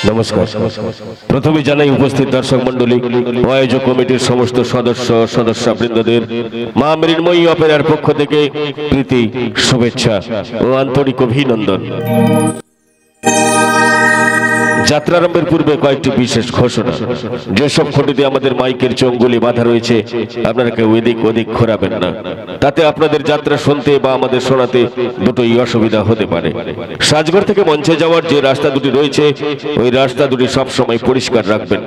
নমস্কার। প্রথমে জানাই উপস্থিত দর্শক মণ্ডলী ও আয়োজক কমিটির সমস্ত সদস্যবৃন্দদের মা মৃন্ময়ী অপেরার পক্ষ থেকে প্রীতি, শুভেচ্ছা ও আন্তরিক অভিনন্দন। যাত্রারম্ভের পূর্বে কয়েকটি বিশেষ ঘোষণা। যেসব খুঁটিতে আমাদের মাইকের চোঙগুলি বাঁধা রয়েছে আপনারা কেউ এদিক ওদিক ঘোরাবেন না, তাতে আপনাদের যাত্রা শুনতে বা আমাদের শোনাতে দুটোই অসুবিধা হতে পারে। সাজঘর থেকে মঞ্চে যাওয়ার যে রাস্তা দুটি রয়েছে ওই রাস্তা দুটি সবসময় পরিষ্কার রাখবেন।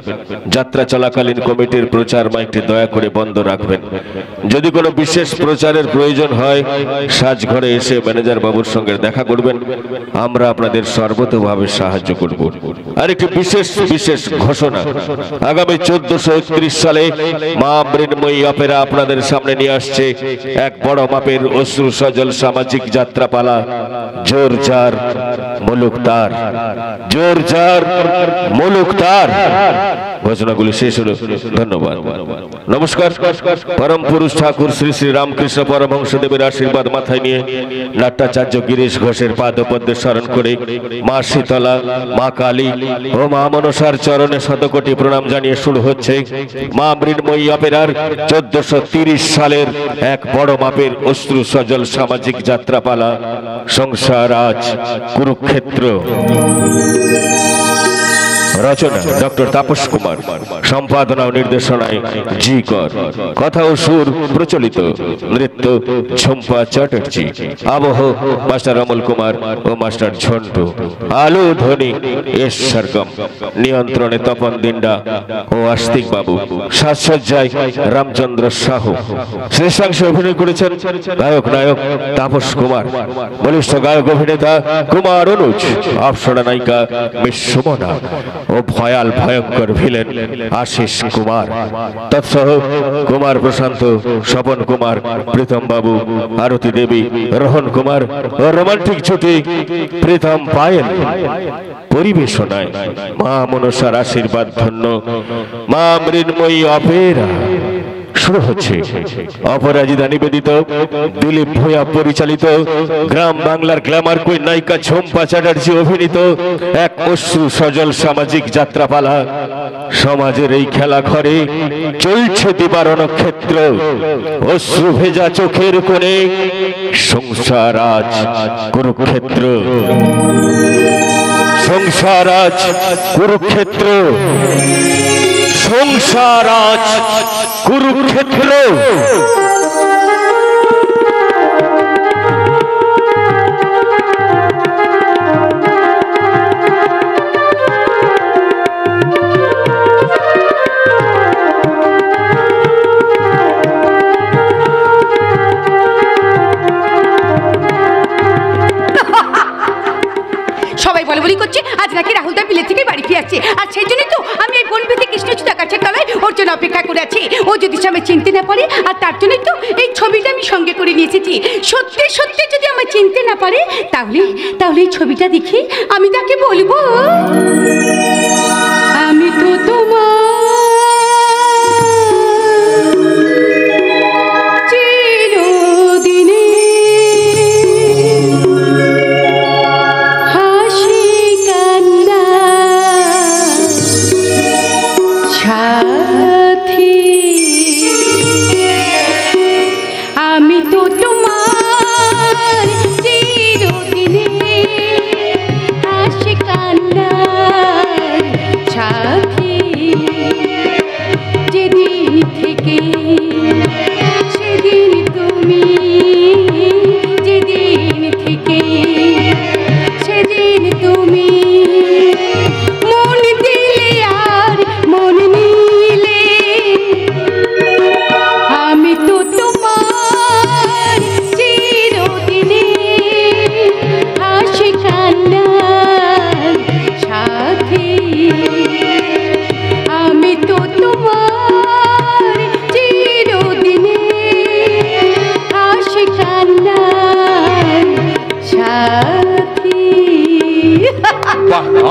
যাত্রা চলাকালীন কমিটির প্রচার মাইকটি দয়া করে বন্ধ রাখবেন। যদি কোনো বিশেষ প্রচারের প্রয়োজন হয় সাজঘরে এসে ম্যানেজার বাবুর সঙ্গে দেখা করবেন, আমরা আপনাদের সর্বতোভাবে সাহায্য করব। আরেকটি বিশেষ ঘোষণা, আগামী 1431 সালে মা মৃন্ময়ী অপেরা আপনাদের সামনে নিয়ে আসছে এক বড় মাপের অশ্রু সজল সামাজিক যাত্রাপালা, জোর জার মুলুক তার। জোর জার মুলুক তার। ঘোষণাগুলি শেষ হলো। ধন্যবাদ। নমস্কার। পরম পুরুষ ঠাকুর শ্রী শ্রী রামকৃষ্ণ পরমহংসদেবের আশীর্বাদ মাথায় নিয়ে নাট্যাচার্য গিরিশ ঘোষের পাদপদ্মে স্মরণ করে মা শীতলা, মা কালী ও মা মনসার চরণে শতকোটি প্রণাম জানিয়ে শুরু হচ্ছে মা মৃন্ময়ী অপেরার 1430 সালের এক বড় মাপের অশ্রু সজল সামাজিক যাত্রাপালা, সংসার আজ কুরুক্ষেত্র। রচনা ডক্টর তাপস কুমার, সম্পাদনা ও নির্দেশনায় জি কর, কথা ও সুর প্রচলিত, নৃত্য ঝুম্পা চ্যাটার্জি, আবহ মাস্টার অমল কুমার ও মাস্টার ঝন্টু, আলো ধ্বনি এস সরগম, নিয়ন্ত্রণে তপন দিন্ডা ও আস্তিক বাবু, সাজসজ্জায় রামচন্দ্র সাহু। শ্রেষ্ঠাংশে অভিনয় করেছেন গায়ক নায়ক তাপস কুমার, বলিষ্ঠ গায়ক অভিনেতা কুমার অনুজ, অপসরা নায়িকা মিস সুমনা ও ভয়াল ভয়ঙ্কর ভিলেন আশিস কুমার। তৎসহ কুমার প্রশান্ত, স্বপন কুমার, প্রীতম বাবু, আরতি দেবী, রোহন কুমার ও রোমান্টিক জুটি প্রীতম পায়েল। পরিবেশনায় মা মনসার আশীর্বাদ ধন্য মা মৃন্ময়ী অপেরা। শুরু হচ্ছে। অপরাজিতা নিবেদিত, দিলীপ ভূঁইয়া পরিচালিত, গ্রাম বাংলার গ্ল্যামার কুইন নায়িকা ঝুম্পা চ্যাটার্জি অভিনীত এক অশ্রু সজল সামাজিক যাত্রাপালা। সমাজের এই খেলা ঘরে চলছে দিবারণ ক্ষেত্র, অশ্রু ভেজা চোখের কোণে সংসার আজ কুরুক্ষেত্র। সংসার আজ কুরুক্ষেত্র। সংসার আজ কুরুক্ষেত্র। সবাই বলে বলি করছে আজ নাকি রাহুল দা বিলে থেকে বাড়ি ফিরে আসছে, আর সেই জন্যই তো আমি এই বনভিতে কৃষ্ণচূড়া গাছের তলায় ওর জন্য অপেক্ষা করে আছি। ও যদি আমায় চিনতে না পারে, আর তার জন্যই তো এই ছবিটা আমি সঙ্গে করে নিয়ে এসেছি। সত্যি সত্যি যদি আমায় চিনতে না পারে তাহলে এই ছবিটা দেখে আমি তাকে বলবো, আমি তো তোমার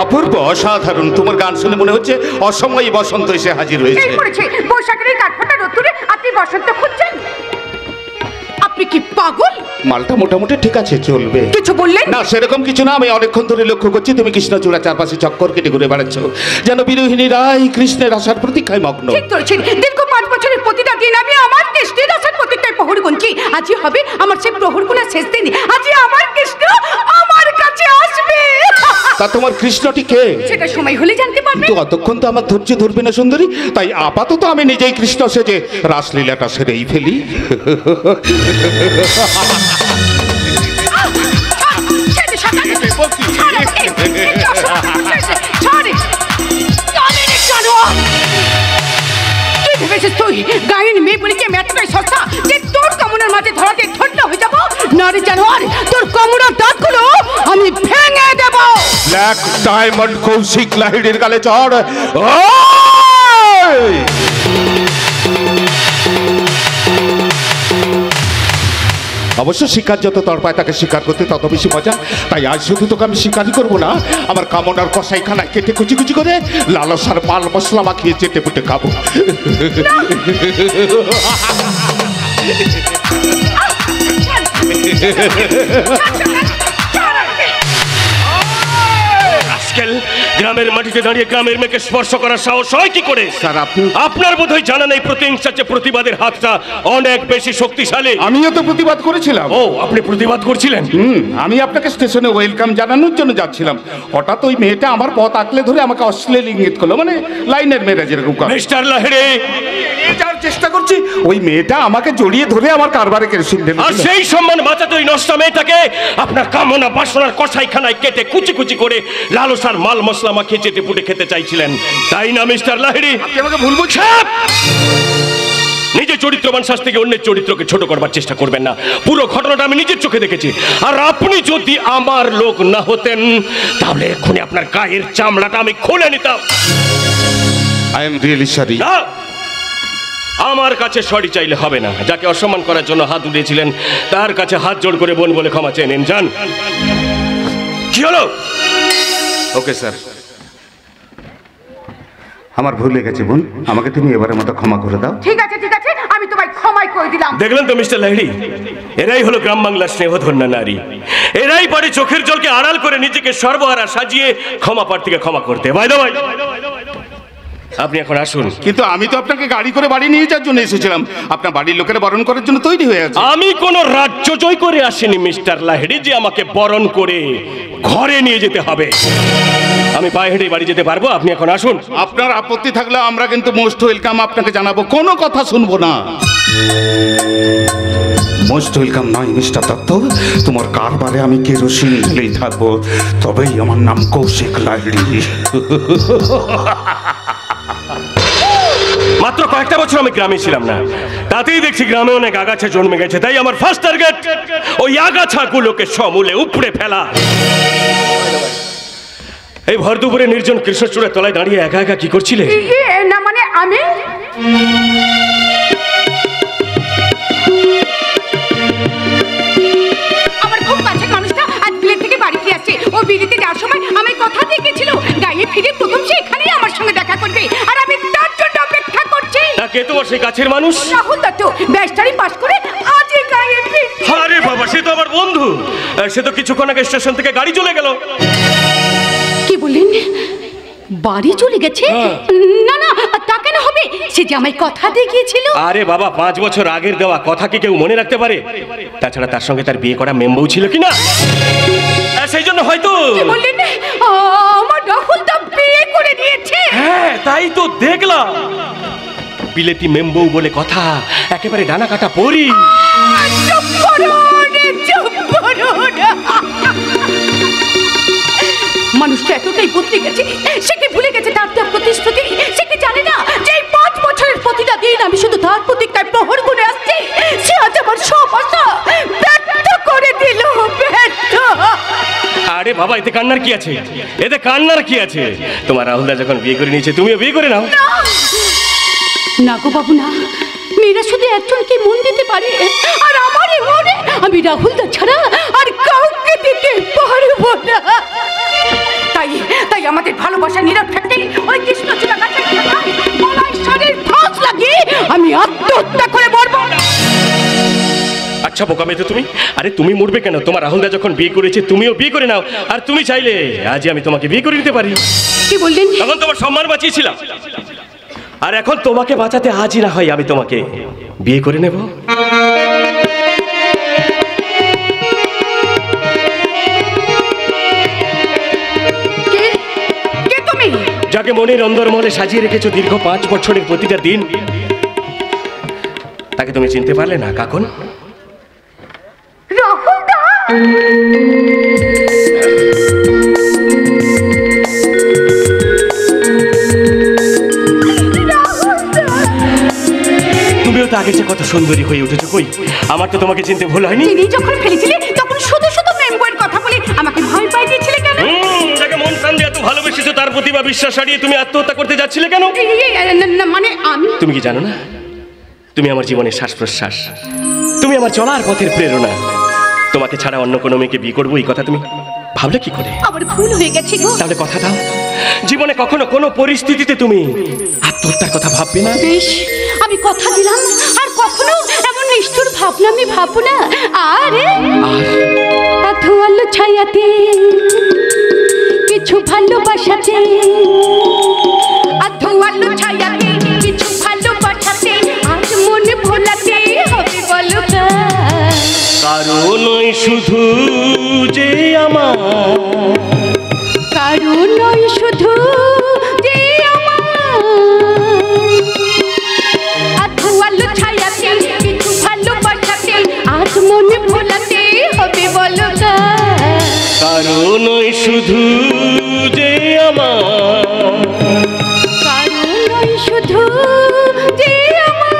অপূর্ব, অসাধারণ। তোমার গান শুনে মনে হচ্ছে অসময়ে বসন্ত এসে হাজির হয়েছে। বৈশাখের কাঠফাটা রোদ্দুরে আপনি বসন্ত খুঁজছেন? আপনি আপনি কি পাগল? মালটা মোটামুটি ঠিক আছে, চলবে। কিছু বললেন না, সেরকম কিছু না। আমি অনেকক্ষণ ধরে লক্ষ্য করছি তুমি কৃষ্ণচূড়া চারপাশে চক্কর কেটে ঘুরে বেড়াচ্ছ, যেন বিরোহিনীরাই কৃষ্ণের আসার প্রতীক্ষায় মগ্ন। ঠিক ধরেছেন। দীর্ঘ 5 বছরের প্রতিটা দিন আমি আমার কৃষ্ণের আসার প্রতীক্ষায় প্রহর গুনছি। আজই হবে আমার সেই প্রহর গুনার শেষ দিন। আজই আমার কৃষ্ণ আমার কাছে আসবে। তা তোমার কৃষ্ণটি কে? সেটা সময় হলে জানতে পারবে। কিন্তু অতক্ষণ তো আমার ধৈর্য ধরবে না সুন্দরী, তাই আপাতত আমি নিজেই কৃষ্ণ সেজে রাসলীলাটা সেরেই ফেলি। তুই গায়ের মেয়ে বলে কি আমি এতটাই সস্তা যে তোর কামনার মাঝে ধরাতে ছোট্ট হয়ে যাবো? না রে জানোয়ার, তোর কামনার দাঁতগুলো আমি ভেঙে দেব। ব্ল্যাক ডায়মন্ড কৌশিক লাহিড়ির গালে চড়। অবশ্য শিকার যত তরপায় তাকে শিকার করতে তত বেশি মজা। তাই আজ শুধু তোকে আমি শিকারই করবো না, আমার কামনার কষাইখানায় কেটে কুচি কুচি করে লালসার মাল মশলা মাখিয়ে চেটে পুটে খাবো। গ্রামের মাটিতে দাঁড়িয়ে গ্রামের মেয়েকে স্পর্শ করার সাহস হয় কি করে? স্যার, আপনার বোধহয় জানা নেই প্রতিহিংসার চেয়ে প্রতিবাদের হাতটা অনেক বেশি শক্তিশালী। আমিও তো প্রতিবাদ করেছিলাম। ও, আপনি প্রতিবাদ করছিলেন? আমি আপনাকে স্টেশনে ওয়েলকাম জানানোর জন্য যাচ্ছিলাম, হঠাৎ ওই মেয়েটা আমার পথ আঁকলে ধরে আমাকে অশ্লীল ইঙ্গিত করলো, মানে লাইনের মেয়েরা যেরকম করে। মিস্টার লাহিড়ী, যাওয়ার চেষ্টা করছি, ওই মেয়েটা আমাকে জড়িয়ে ধরে আমার কারবারে কেরোসিন ঢেলে আর দিল। সেই সম্মান বাঁচাতে ওই নষ্ট মেয়েটাকে আপনার কামনা বাসনার কষাইখানায় কেটে কুচি কুচি করে লালসার মাল মশলা মাখিয়ে চেটে পুটে খেতে চাইছিলেন, তাই না মিস্টার লাহিড়ী? আপনি আমাকে ভুল বলছেন। নিজের চরিত্রবান শাস্তি থেকে অন্যের চরিত্রকে ছোট করবার চেষ্টা করবেন না। পুরো ঘটনাটা আমি নিজের চোখে দেখেছি। আর আপনি যদি আমার লোক না হতেন তাহলে এক্ষুনি আপনার গায়ের চামড়াটা আমি খুলে নিতাম। I am really sorry. না, আমার কাছে সরি চাইলে হবে না। যাকে অসম্মান করার জন্য হাত উঠিয়েছিলেন তার কাছে হাত জোড় করে বোন বলে ক্ষমা চেয়ে নিন। যান। কি হলো? ওকে স্যার, আমার ভুল হয়ে গেছে বোন, আমাকে তুমি এবারের মতো ক্ষমা করে দাও। ঠিক আছে ঠিক আছে, আমি তোমায় ক্ষমাই করে দিলাম। দেখলেন তো মিস্টার লাহিড়ী, এরাই হলো গ্রাম বাংলার স্নেহধন্য নারী। এরাই পারে চোখের জলকে আড়াল করে নিজেকে সর্বহারা সাজিয়ে ক্ষমা প্রার্থীকে ক্ষমা করতে। ভাই ভাই, আপনি এখন আসুন। কিন্তু আমি তো আপনাকে গাড়ি করে বাড়ি নিয়ে যাওয়ার জন্য এসেছিলাম, আপনার বাড়ির লোকেরা বরণ করার জন্য তৈরি হয়ে আছে। আমি কোন রাজ্য জয় করে আসিনি মিস্টার লাহিড়ী যে আমাকে বরণ করে ঘরে নিয়ে যেতে হবে। আমি পায়ে হেঁটে বাড়ি যেতে পারবো, আপনি এখন আসুন। আপনার আপত্তি থাকলে আমরা কিন্তু মোস্ট ওয়েলকাম আপনাকে জানাবো, কোনো কথা শুনবো না। মোস্ট ওয়েলকাম নয় মিস্টার দত্ত, তোমার কারবারে আমি কেরোসিন ঢেলেই থাকবো, তবেই আমার নাম কৌশিক লাহিড়ী। মাত্র কয়েকটা বছর আমি গ্রামে ছিলাম না, তাতেই দেখছি গ্রামে অনেক আগাছা জন্মে গেছে। তাই আমার ফার্স্ট টার্গেট ওই আগাছাগুলোকে সমূলে উপড়ে ফেলা। এই ভর দুপুরে নির্জন কৃষ্ণচূড়ার তলায় দাঁড়িয়ে একা একা কি করছিলে? না মানে আমি আমার খুব কাছের মানুষটা আজ বিলেত থেকে বাড়ি ফিরে আসছে। ও বিলেতে যাওয়ার সময় আমি কথা দিয়ে গেছিল গায়ে ফিরে প্রথম সে এখানেই আমার সঙ্গে দেখা করবে, আর আমি তার জন্য অপেক্ষা করছি। তা কে তোমার সেই কাছের মানুষ? রাহুল দত্ত, ব্যাচটারি পাস করে আজই গায়ে ফিরছে। আরে বাবা, সে তো আমার বন্ধু। সে তো কিছুক্ষণ আগে স্টেশন থেকে গাড়ি চলে গেল। কি বললেন? বাড়ি চলে গেছে? না না, তা কেন হবে? সে যে আমায় কথা দিয়ে গিয়েছিল। আরে বাবা, 5 বছর আগের দেওয়া কথা কি কেউ মনে রাখতে পারে? তাছাড়া তার সঙ্গে তার বিয়ে করা মেম্বউ ছিল কিনা, সেই জন্য হয়তো। কি বললেন? আমার রাহুল তো বিয়ে করে দিয়েছে। হ্যাঁ, তাই তো দেখলাম। বিলেতি মেম্বউ বলে কথা, একেবারে ডানা কাটা পরি। চুপ করুন, চুপ করুন। মানুষটা এতটাই বদলে গেছে, সে কি ভুলে গেছে তার তো প্রতিশ্রুতি? সে কি জানে না যে এই 5 বছরের প্রতিটা দিন আমি শুধু তার প্রতীক্ষায় প্রহর করে আসছি? সে আজ আমার সব আশা ব্যর্থ করে দিল, ব্যর্থ। আরে বাবা, এতে কান্নার কি আছে? এতে কান্নার কি আছে? তোমার রাহুলদা যখন বিয়ে করে নিয়েছে, তুমিও বিয়ে করে নাও। না গো বাবু, না। মেয়েরা শুধু একজনকে মন দিতে পারে, আর আমার এই মনে আমি রাহুলদা ছাড়া আর কাউকে দিতে পারবো না। তাই আমাদের ভালোবাসা নীরব থাকতে ওই কৃষ্ণচূড়া গাছের গলায় শাড়ির ফাঁস লাগিয়ে আমি আত্মহত্যা করে মরবো। আচ্ছা আচ্ছা বোকামে তো তুমি, আরে তুমি মরবে কেন? তোমার রাহুলদা যখন বিয়ে করেছে তুমিও বিয়ে করে নাও, আর তুমি চাইলে আজই আমি তোমাকে বিয়ে করে নিতে পারি। কি বললেন? তখন তোমার সম্মান বাঁচিয়েছিলাম, আর এখন তোমাকে বাঁচাতে আজই না হয় আমি তোমাকে বিয়ে করে নেব। কে তুমি? যাকে মনের অন্দরমহলে সাজিয়ে রেখেছো দীর্ঘ 5 বছরের প্রতিটা দিন, তাকে তুমি চিনতে পারলে না কাকন? রাহুলদা! তুমিও তো আগে যে কত সুন্দরী হয়ে উঠেছো, কই আমার তো তোমাকে চিনতে ভুল হয়নি। তিনি যখন ফেলেছিলে তখন শুধু শুধু প্রেম বইয়ের কথা বলে আমাকে ভয় পাই দিয়েছিলে কেন? যাকে মন প্রাণ দিয়ে এত ভালোবেসেছো তার প্রতি বা বিশ্বাস হারিয়ে তুমি আত্মহত্যা করতে যাচ্ছিলে কেন? মানে আমি... তুমি কি জানো না, তুমি আমার জীবনের শ্বাস প্রশ্বাস, তুমি আমার চলার পথের প্রেরণা। তোমাকে ছাড়া অন্য কোনো মেয়েকে বিয়ে করবো এই কথা তুমি ভাবলে কি করে? আমার ভুল হয়ে গেছে গো। তাহলে কথা দাও, জীবনে কখনো কোনো পরিস্থিতিতে তুমি আত্মহত্যার কথা ভাববে না। বেশ, আমি কথা দিলাম আর কখনো এমন নিষ্ঠুর ভাবনা আমি ভাববো না। আর আধোয়ালো ছায়াতে কিছু ভালোবাসাতে, আধোয়ালো ছায়াতে কিছু ভালোবাসাতে আজ মনে ভোলাতে হবে বলো কারণ নয় শুধু যে আমার, কারণ নয় শুধু যে আমার, আধোয়ালো ছায়াতে কিছু ভালোবাসাতে আজ মনে ভোলাতে হবে বলো কারণ নয় শুধু যে আমার, কারণ নয় শুধু যে আমার।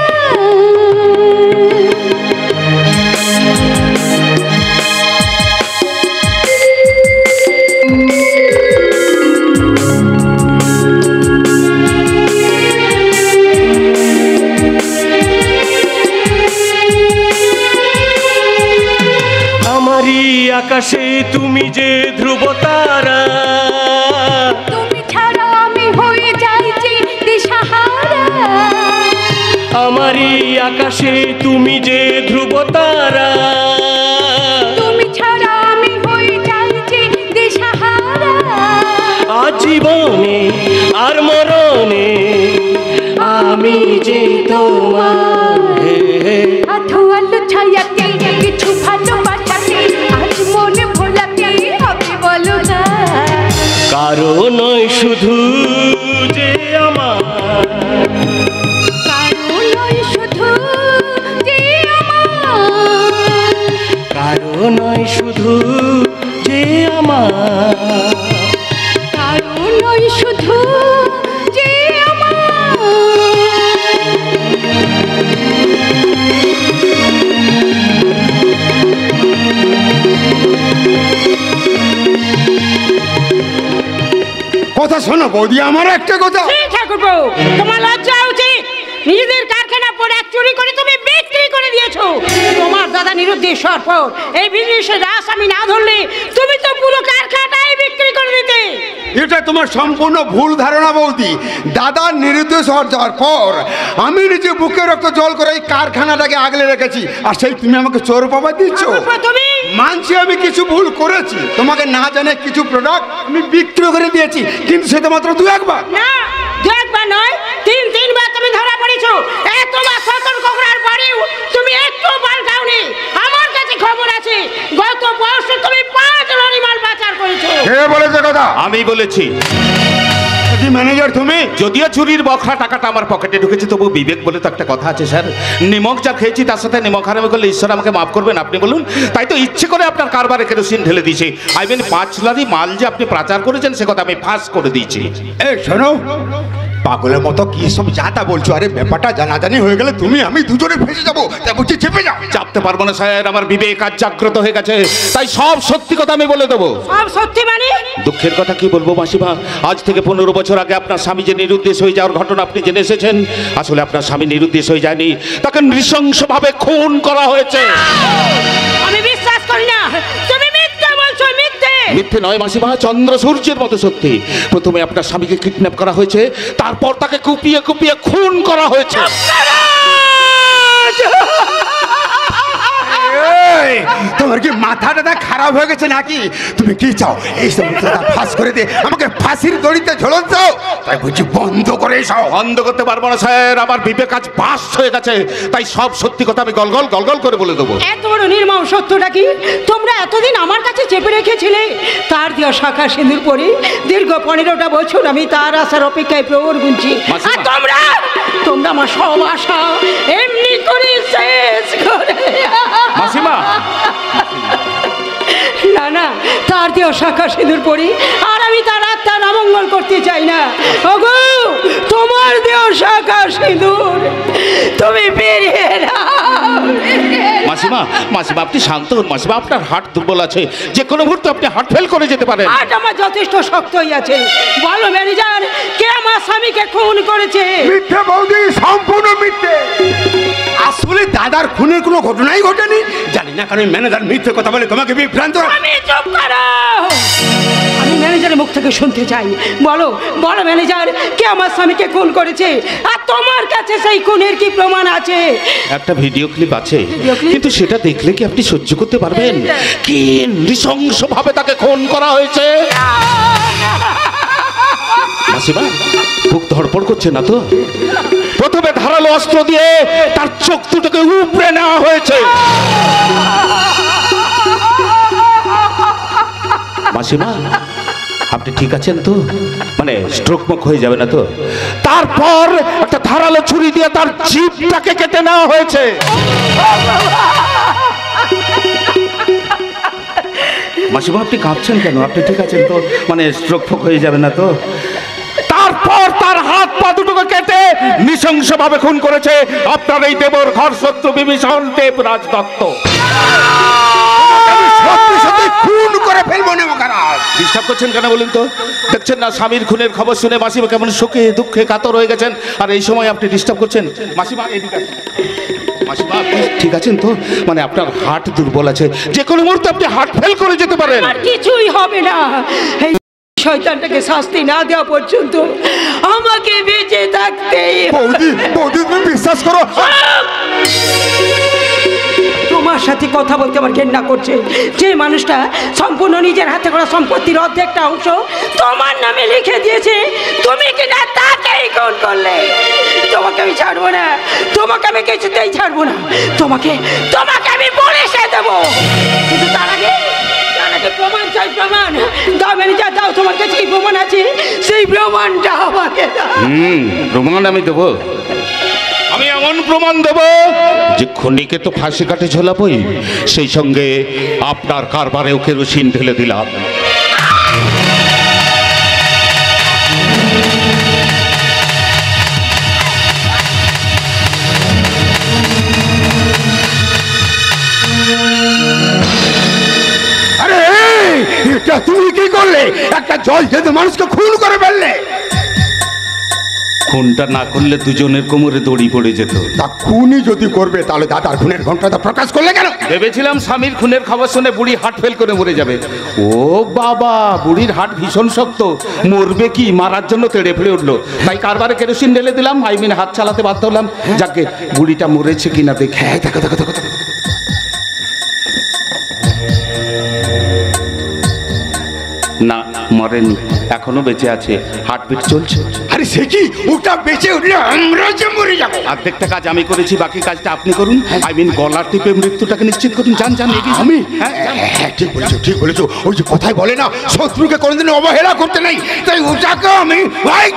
আমারই আকাশে তুমি যে ধ্রুব তারা, তুমি ছাড়া আমি হয়ে যাই যে দিশাহারা। আমারই আকাশে তুমি যে ধ্রুব তারা, তুমি ছাড়া আমি হয়ে যাই যে দিশাহারা। আজীবনে আর মরণে আমি যে তোমার। আধোয়ালো ছায়াতে কিছু ভালোবাসাতে আজ মনে ভোলাতে হবে বলো না। কারণ নয় শুধু যে আমার, কারণ নয় শুধু যে আমার, কারণ নয় শুধু যে আমার, কারণ নয় শুধু যে আমার। কথা শোনো বৌদি, আমার একটা কথা। ঠাকুরপো, তোমার লজ্জা উচিত। নিজেদের কারখানা প্রোডাক্ট চুরি করে তুমি বিক্রি করে দিয়েছো। তোমার দাদা নিরুদ্দেশ সরপর এই বিজনেসের রাস আমি না ধরলে তুমি তো পুরো কারখানাটাই বিক্রি করে দিতে। এটা তোমার সম্পূর্ণ ভুল ধারণা বৌদি। দাদা নিরুদ্দেশ হওয়ার যাওয়ার পর আমি নিজে বুকে রক্ত জল করে এই কারখানাটাকে আগলে রেখেছি, আর সেই তুমি আমাকে চোর পাবা দিচ্ছ। তুমি মানছি আমি কিছু ভুল করেছি, তোমাকে না জানে কিছু প্রোডাক্ট আমি বিক্রি করে দিয়েছি, কিন্তু সেটা মাত্র 2-1 না, 2-1 নয়, 3-3 তুমি ধরা পড়েছো। এতবার সতর্ক করার পরেও তুমি একটু পাল্টাওনি। আমার কাছে খবর আছে গত বর্ষে তুমি 5 লরি মাল পাচার করেছো। কে বলেছে কথা? আমি বলেছি। ম্যানেজার তুমি? যদিও চুরির বখরা টাকাটা আমার পকেটে ঢুকেছে, তবু বিবেক বলে তো একটা কথা আছে স্যার। নিমক যা খেয়েছি তার সাথে নিমক হারামি করলে ঈশ্বর আমাকে মাফ করবেন আপনি বলুন। তাই তো ইচ্ছে করে আপনার কারবারে কেরোসিন ঢেলে দিয়েছে। আই মিন 5 লরি মাল যে আপনি পাচার করেছেন সে কথা আমি ফাঁস করে দিয়েছি। এই শোনো, পাগলের মতো কি সব যাতা বলছো? আরে ব্যাপারটা জানাজানি হয়ে গেলে তুমি আমি দুজনে ফেসে যাবো, তাই বলছি চেপে যাও। চাপতে পারবো না স্যার, আমার বিবেক আজ জাগ্রত হয়ে গেছে, তাই সব সত্যি কথা আমি বলে দেবো। সব সত্যি মানে? দুঃখের কথা কি বলবো মাসিমা, আজ থেকে 15 বছর আগে আপনার স্বামী যে নিরুদ্দেশ হয়ে যাওয়ার ঘটনা আপনি জেনে এসেছেন। আসলে আপনার স্বামী নিরুদ্দেশ হয়ে যায়নি, তাকে নৃশংসভাবে খুন করা হয়েছে। আমি বিশ্বাস করি না, তুমি মিথ্যে বলছো। মিথ্যে নয় মাসিমা, চন্দ্র সূর্যের মতো সত্যি। প্রথমে আপনার স্বামীকে কিডন্যাপ করা হয়েছে, তারপর তাকে কুপিয়ে কুপিয়ে খুন করা হয়েছে। এই, তোমার কি মাথাটা খারাপ হয়ে গেছে নাকি? তুমি কি চাও এই সমস্যাটা ফাঁস করে দিয়ে আমাকে ফাঁসির দড়িতে ঝোলন চাও? তাই বলছি বন্ধ করে এসো। বন্ধ করতে পারবো না স্যার, আমার বিবেক আজ বাস হয়ে গেছে, তাই সব সত্যি কথা আমি গলগল গলগল করে বলে দেবো। এত বড় নির্মম সত্যটা কি তোমরা এতদিন আমার কাছে চেপে রেখেছিলে? তার দেওয়া শাখা সিঁদুর পরে দীর্ঘ 15টা বছর আমি তার আসার অপেক্ষায় প্রহর গুনছি, আর তোমরা আমার সব আশা এমনি করে শেষ করে। মাসিমা, না না, তার দেওয়া শাখা সিঁদুর পরে আর আমি তার আত্মার অমঙ্গল করতে চাই না। ওগো, তোমার দেওয়া শাখা সিঁদুর তুমি বেরিয়ে নাও। মাসিমা, মাসিমা আপনি শান্ত হন। মাসিমা, আপনার হার্ট দুর্বল আছে, যে কোনো মুহূর্তে আপনি হার্ট ফেল করে যেতে পারেন। হার্ট আমার যথেষ্ট শক্তই আছে। বলো ম্যানেজার, কে আমার স্বামীকে খুন করেছে? মিথ্যে বৌদি, সম্পূর্ণ মিথ্যে। আসলে দাদার খুনের কোনো ঘটনাই ঘটেনি। জানি না কারণ ম্যানেজার মিথ্যে কথা বলে তোমাকে বিভ্রান্ত। আমি চুপ করো। আমি ম্যানেজারের মুখ থেকে শুনতে চাই। বলো বলো ম্যানেজার, কে আমার স্বামীকে খুন করেছে? আর তোমার কাছে সেই খুনের কি প্রমাণ আছে? একটা ভিডিও ক্লিপ আছে, ভিডিও ক্লিপ? কিন্তু সেটা দেখলে কি আপনি সহ্য করতে পারবেন? কি নৃশংসভাবে তাকে খুন করা হয়েছে। মাসিমা, বুক ধড়পড় করছে না তো? প্রথমে ধারালো অস্ত্র দিয়ে তার চোখ দুটোকে উপড়ে নেওয়া হয়েছে। মাসিমা, আপনি ঠিক আছেন তো? মানে স্ট্রোক মুখ হয়ে যাবে না তো? তারপর একটা ধারালো ছুরি দিয়ে তার জিভটাকে কেটে নেওয়া হয়েছে। মাসিমা, আপনি কাঁপছেন কেন? আপনি ঠিক আছেন তো? মানে স্ট্রোক ফোক হয়ে যাবে না তো? তারপর তার হাত পা দুটোকে কেটে নৃশংসভাবে খুন করেছে আপনার এই দেবর ঘর শত্রু বিভীষণ দেবরাজ দত্ত। সত্যি সত্যি খুন করে ফেলবো না মহারাজ। ডিস্টার্ব করছেন কেন বলুন তো? দেখছেন না স্বামীর খুনের খবর শুনে মাসিমা কেমন শোকে দুঃখে কাতর হয়ে গেছেন, আর এই সময় আপনি ডিস্টার্ব করছেন। মাসিমা, এদিকে আসুন। মাসিমা, আপনি ঠিক আছেন তো? মানে আপনার হার্ট দুর্বল আছে, যে কোনো মুহূর্তে আপনি হার্ট ফেল করে যেতে পারেন। আর কিছুই হবে না। এই শয়তানটাকে শাস্তি না দেওয়া পর্যন্ত আমাকে বেঁচে থাকতেই হবে। বৌদি, বৌদি তুমি বিশ্বাস করো, তোমার সাথে কথা বলতে আমার ঘেন্না করছে। যে মানুষটা সম্পূর্ণ নিজের হাতে করা সম্পত্তির অর্ধেকটা অংশ তোমার নামে লিখে দিয়েছে, তুমি কিনা তাকেই খুন করলে। তোমাকে আমি ছাড়বো না, তোমাকে আমি কিছুতেই ছাড়বো না। তোমাকে তোমাকে আমি পুলিশে দেবো, কিন্তু তার আগে প্রমাণ চাই। প্রমাণ দাও ম্যানেজার, দাও। তোমার কাছে কি প্রমাণ আছে? সেই প্রমাণটা আমাকে দাও। প্রমাণ আমি দেবো। আমি এমন প্রমাণ দেব যে খুনিকে তো ফাঁসি কাটে ঝোলাবই, সেই সঙ্গে আপনার কারবারেও কেরোসিন ঢেলে দিলাম। আরে এটা তুমি কি করলে? একটা জল খেতে মানুষকে খুন করে ফেললে। খুনটা না করলে দুজনের কোমরে দড়ি পড়ে যেত। তা খুনই যদি করবে তাহলে দাদার খুনের ঘটনাটা প্রকাশ করলে কেন? ভেবেছিলাম স্বামীর খুনের খবর শুনে বুড়ি হার্ট ফেল করে মরে যাবে। ও বাবা, বুড়ির হার্ট ভীষণ শক্ত, মরবে কি, মারার জন্য তেড়ে ফেলে উঠলো। তাই কারবারে কেরোসিন ঢেলে দিলাম, হাত চালাতে বাধ্য হলাম। যাকে বুড়িটা মরেছে কিনা দেখে। দেখো দেখো দেখো দেখো। না, মরেনি, এখনো বেঁচে আছে, হার্টবিট চলছে। আরে সে কি, ওটা বেঁচে উঠলে আমরা যে মরে যাবো। অর্ধেকটা কাজ আমি করেছি, বাকি কাজটা আপনি করুন। গলার টিপে মৃত্যুটাকে নিশ্চিত করুন। যান যান, এগিয়ে যান। আমি? হ্যাঁ, হ্যাঁ, ঠিক বলেছো, ঠিক বলেছো। ওই যে কথাই বলে না, শত্রুকে কোনোদিন অবহেলা করতে নেই। তাই ওটাকে আমি ভাই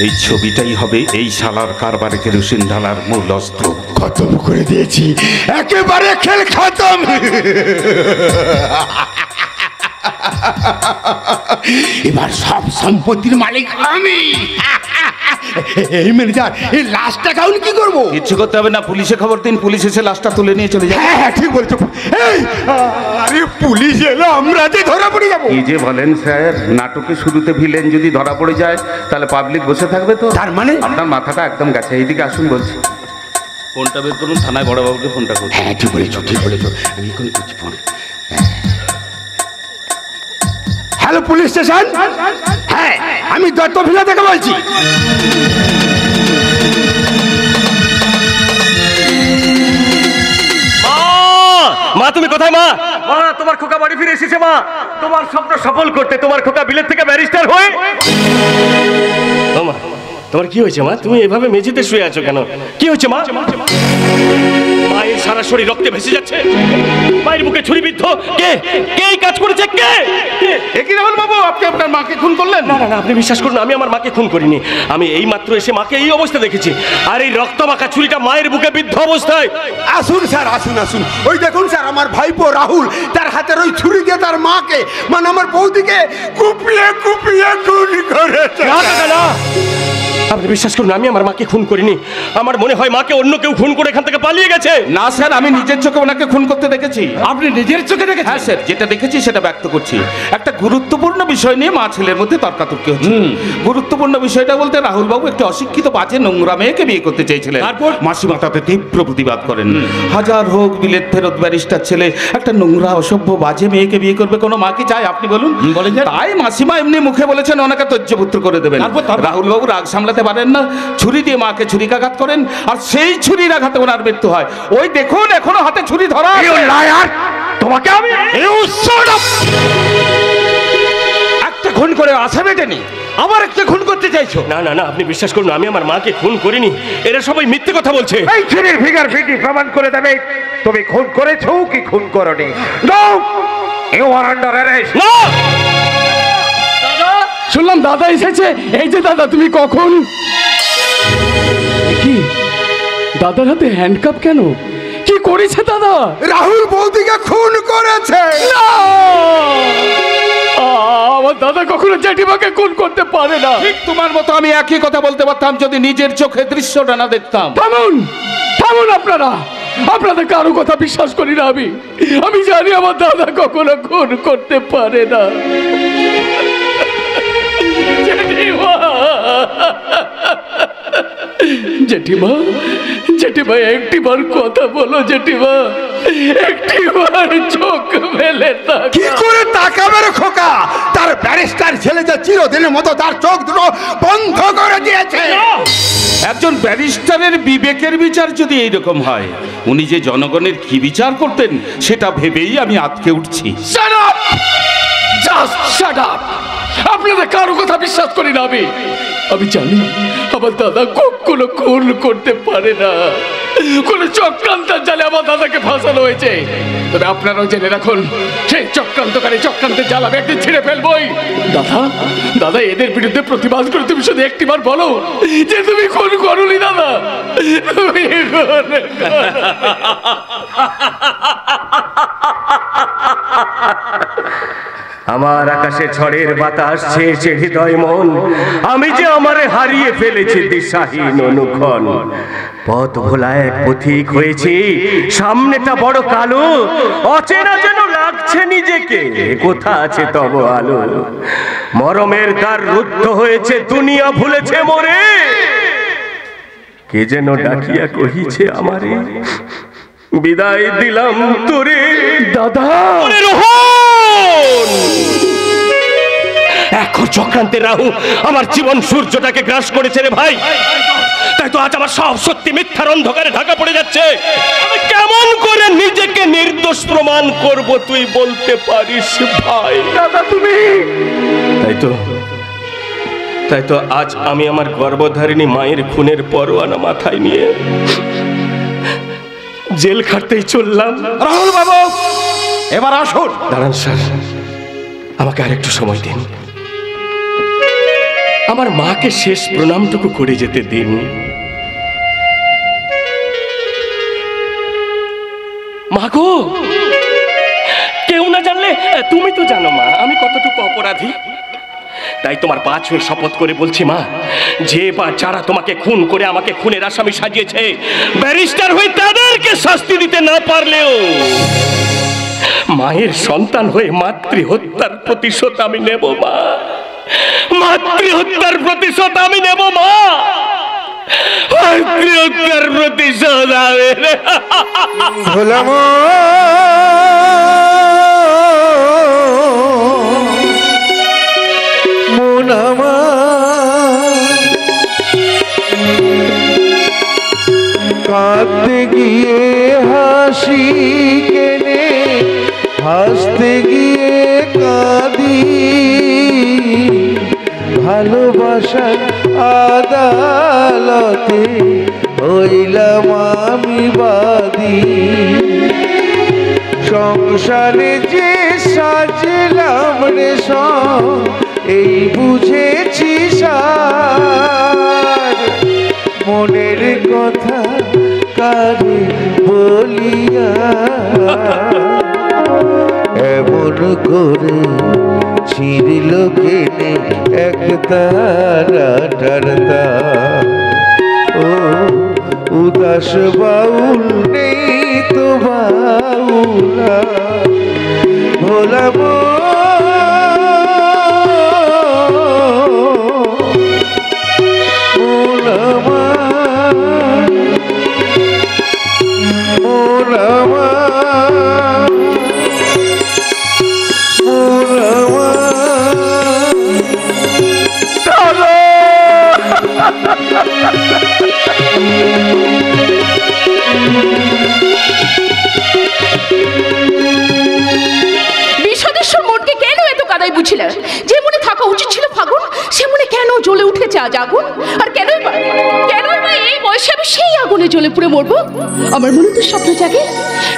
এই ছবিটাই হবে এই শালার কারবারে কেরোসিন ঢালার মূল অস্ত্র। খতম করে দিয়েছি, একেবারে খেল খতম। এবার সব সম্পত্তির মালিক আমি। এই ম্যানেজার, এই লাশটা কাউন কি করবো? কিচ্ছু করতে হবে না, পুলিশে খবর দিন, পুলিশ এসে লাশটা তুলে নিয়ে চলে যাবে। হ্যাঁ হ্যাঁ, ঠিক বলেছো। এই, আরে পুলিশ এলো, আমরা যে ধরা পড়ে যাবো। কি যে বলেন স্যার, নাটকে শুরুতে ভিলেন যদি ধরা পড়ে যায় তাহলে পাবলিক বসে থাকবে তো? তার মানে? আপনার মাথাটা একদম গেছে। এইদিকে আসুন বলছি। ফোনটা বের করুন, থানায় বড়বাবুকে ফোনটা করুন। হ্যাঁ ঠিক বলেছো, ঠিক বলেছো। আমি এখন করছি ফোন। Hello police station. হ্যাঁ, আমি দত্ত ভিলা থেকে বলছি। মা তুমি কোথায়? মা মা তোমার খোকা বাড়ি ফিরে এসেছে। মা তোমার স্বপ্ন সফল করতে তোমার খোকা বিলেত থেকে ব্যারিস্টার হয়ে। ও মা, তোমার কি হয়েছে মা? তুমি এভাবে মেঝেতে শুয়ে আছো কেন? কি হয়েছে মা? মায়ের সারা শরীর রক্তে ভেসে যাচ্ছে। মায়ের বুকে ছুরিবিদ্ধ। কে কে এই কাজ করেছে? কে? একই রাহুল বাবু, আপনি আপনার মাকে খুন করলেন? না না না, আপনি বিশ্বাস করুন, আমি আমার মাকে খুন করিনি। আমি এই মাত্র এসে মাকে এই অবস্থা দেখেছি। আর এই রক্তমাখা ছুরিটা মায়ের বুকে বিদ্ধ অবস্থায়। আসুন স্যার, আসুন আসুন। ওই দেখুন স্যার, আমার ভাইপো রাহুল তার হাতের ওই ছুরি দিয়ে তার মাকে, মানে আমার বৌদিকে কুপিয়ে কুপিয়ে খুন করেছে। না না না, আপনি বিশ্বাস করুন, আমি আমার মাকে খুন করিনি। আমার মনে হয় মাকে অন্য কেউ খুন করে এখান থেকে পালিয়ে গেছে। না স্যার, আমি নিজের চোখে ওনাকে খুন করতে দেখেছি। আপনি নিজের চোখে দেখেছেন? হ্যাঁ স্যার, যেটা দেখেছি সেটা ব্যক্ত করছি। একটা গুরুত্বপূর্ণ বিষয় নিয়ে মা ছেলের মধ্যে তর্কাতর্কি হচ্ছে। গুরুত্বপূর্ণ বিষয়টা বলতে রাহুল বাবু একটি অশিক্ষিত বাজে নোংরা মেয়েকে বিয়ে করতে চেয়েছিলেন। তারপর মাসিমা তাতে তীব্র প্রতিবাদ করেন। হাজার হোক বিলেত ফেরত ব্যারিস্টার ছেলে একটা নোংরা অসভ্য বাজে মেয়েকে বিয়ে করবে কোনো মা কি চায় আপনি বলুন? তাই মাসিমা এমনি মুখে বলেছেন ওনাকে ত্যায্যপুত্র করে দেবেন। রাহুল বাবু রাগ সামলাতে পারেন না, ছুরি দিয়ে মাকে ছুরিকাঘাত করেন, আর সেই ছুরির আঘাতে ওনার মৃত্যু হয়। ওই দেখুন এখনো হাতে ছুরি ধরা। তোমাকে আমি একটা খুন করে আসামে টেনে আবার একটা খুন করতে চাইছো? না না না, আপনি বিশ্বাস করুন, আমি আমার মাকে খুন করিনি। এরা সবাই মিথ্যে কথা বলছে। এই ছুরির ফিঙ্গার প্রিন্ট প্রমাণ করে দেবে তুমি খুন করেছো কি খুন করনি। No, you are under arrest. না, শুনলাম দাদা এসেছে। এই যে দাদা, তুমি কখন? কি দাদার হাতে হ্যান্ডকাপ কেন? কি করেছে দাদা? রাহুল বৌদিকে খুন করেছে। আমার দাদা কখনো জেঠিমাকে খুন করতে পারে না। ঠিক তোমার মতো আমি একই কথা বলতে পারতাম যদি নিজের চোখে দৃশ্যটা না দেখতাম। থামুন থামুন, আপনাদের কারো কথা বিশ্বাস করি না আমি। আমি জানি আমার দাদা কখনো খুন করতে পারে না। জেঠিমা, জেঠিমা একটিবার কথা বলো জেঠিমা, একটিবার চোখ মেলে তাকাও। কি করে তাকাবে রে খোকা? তার ব্যারিস্টার ছেলে যে চিরদিনের মতো তার চোখ দুটো বন্ধ করে দিয়েছে। একজন ব্যারিস্টারের বিবেকের বিচার যদি এইরকম হয়, উনি যে জনগণের কি বিচার করতেন সেটা ভেবেই আমি আটকে উঠছি। Shut up! Just shut up! আপনাদের কারো কথা বিশ্বাস করি না আমি। আমি জানি আমার দাদা কখনো খুন করতে পারে না। কোন চক্রান্তের জালে আমার দাদাকে ফাঁসানো হয়েছে। তবে আপনারাও জেনে রাখুন, সেই চক্রান্তকারী চক্রান্তের জাল আমি একদিন ছিঁড়ে ফেলবই। দাদা, দাদা এদের বিরুদ্ধে প্রতিবাদ করে তুমি শুধু একটিবার বলো যে তুমি খুন করোনি দাদা, তুমি খুন আমার আকাশে ঝড়ের বাতাস ছেয়েছে হৃদয় মন, আমি যে আমারে হারিয়ে ফেলেছি দিশাহীন অনুক্ষণ। পথ ভোলা এক পথিক হয়েছি, সামনেটা বড় কালো, অচেনা যেন লাগছে নিজেকে, কোথা আছে তব আলো। মরমের দ্বার রুদ্ধ হয়েছে, দুনিয়া ভুলেছে মোরে, কে যেন ডাকিয়া কহিছে আমারে, বিদায় দিলাম তোরে দাদা। এখন চক্রান্তের রাহু আমার জীবন সূর্যটাকে গ্রাস করেছে রে ভাই। তাই তো আজ আমার সব সত্যি মিথ্যার অন্ধকারে ঢাকা পড়ে যাচ্ছে। আমি কেমন করে নিজেকে নির্দোষ প্রমাণ করব তুই বলতে পারিস ভাই? দাদা তুমি, তাই তো আজ আমি আমার গর্ভধারিণী মায়ের খুনের পরোয়ানা মাথায় নিয়ে জেল খাটতেই চললাম। রাহুল বাবু, এবার আসুন। দাঁড়ান স্যার, আমাকে আর একটু সময় দিন, আমার মাকে শেষ প্রণামটুকু করে যেতে দিন। মা গো, কেউ না জানলে তুমি তো জানো মা আমি কতটুকু অপরাধী। তাই তোমার পা ছুঁয়ে শপথ করে বলছি মা, যে বা যারা তোমাকে খুন করে আমাকে খুনের আসামি সাজিয়েছে, ব্যারিস্টার হয়ে তাদেরকে শাস্তি দিতে না পারলেও মায়ের সন্তান হয়ে মাতৃহত্যার প্রতিশোধ আমি নেব মা, মাতৃহত্যার প্রতিশোধ আমি নেব মা, মাতৃহত্যার প্রতিশোধ আমি ভোলামো কাঁদতে গিয়ে হাসি কেনে, হাসতে গিয়ে কাঁদি, ভালোবাসার আদালতে হইলাম আমি বাদী। সংসারে যে সাজলাম রে এই বুঝেছি সার, মনের কথা কারে বলিয়া এমন করে ছিঁড়ল কেনে এক তারাটার তার। ও উদাস বাউল নেই তো বাউলা ভোলা বিষাদেশ্বর মনকে কেন এত কাদায় বুঝিলে? যে মনে থাকা উচিত ছিল ফাগুন, সে মনে কেন জ্বলে উঠেছে আজ আগুন? আর কেনই বা এই বয়সে আমি সেই আগুনে জ্বলে পুড়ে মরবো? আমার মনে তো স্বপ্ন জাগে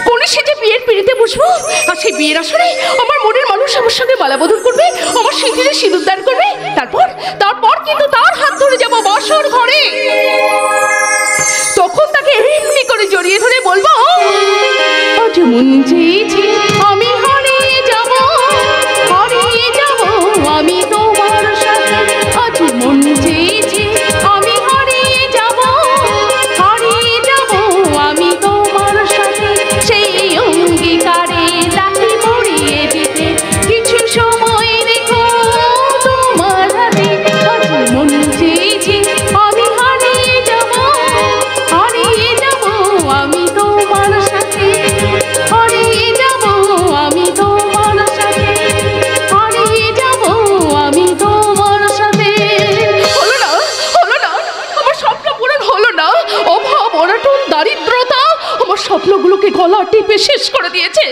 কোন সেজে বিয়ের পিড়িতে বসবো, আর সেই বিয়ের আসরে আমার মনের মানুষ আমার সঙ্গে মালা বদল করবে, আমার সিঁদুরে সিঁদুর দান করবে। তারপর কিন্তু তার হাত ধরে যাবো বাসর ঘরে। তখন তাকে এমনি করে জড়িয়ে ধরে বলবো, আজ মন চেয়েছে আমি হারিয়ে যাব আমি তোমার সাথে। আজ মন চেয়েছে আমি হারিয়ে যাব আমি তোমার সাথে। সেই অঙ্গীকারে রাখি পড়িয়ে দিতে কিছু সময় রেখো তোমার হাতে। আজ মন চেয়েছে আমি হারিয়ে যাব আমি তোমার সাথে, হারিয়ে যাব আমি তোমার সাথে, হারিয়ে যাব আমি তোমার সাথে। হলো না আমার স্বপ্ন পূরণ হলো না। অভাব, অনটন, দারিদ্রতা আমার স্বপ্নগুলোকে গলা টিপে শেষ করে দিয়েছে।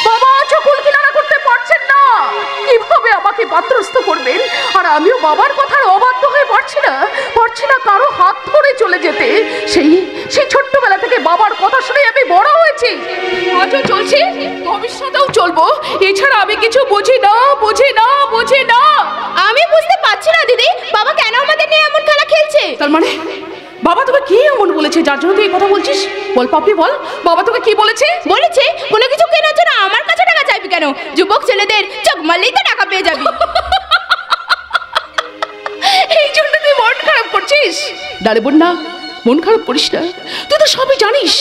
বাবা চকুল কিনারা করতে পারছেন না, কিভাবে আমাকে পাত্রস্থ করবেন? আর আমিও বাবার কথার অবাধ্য হয়ে পারছি না কারো হাত ধরে চলে যেতে। সেই ছোট্টবেলা থেকে বাবার কথা শুনে আমি বড় হয়েছি, আজও চলছি, ভবিষ্যতেও চলবো। এছাড়া আমি কিছু বুঝি না। আমি বুঝতে পারছি না দিদি, বাবা কেন আমাদের নিয়ে এমন খেলা খেলছে? তার মানে বাবা তোকে কি এমন বলেছে যার জন্য তুই এই কথা বলছিস? বল পাপি বল, বাবা তোকে কি বলেছে? কোনো কিছু কেনার জন্য আমার কাছে টাকা চাইবি কেন? যুবক ছেলেদের চোখ মারলেই তো টাকা পেয়ে যাবি। এই জন্য তুই মন খারাপ করছিস? দাঁড়ে বোন না, মন খারাপ করিস না। তুই তো সবই জানিস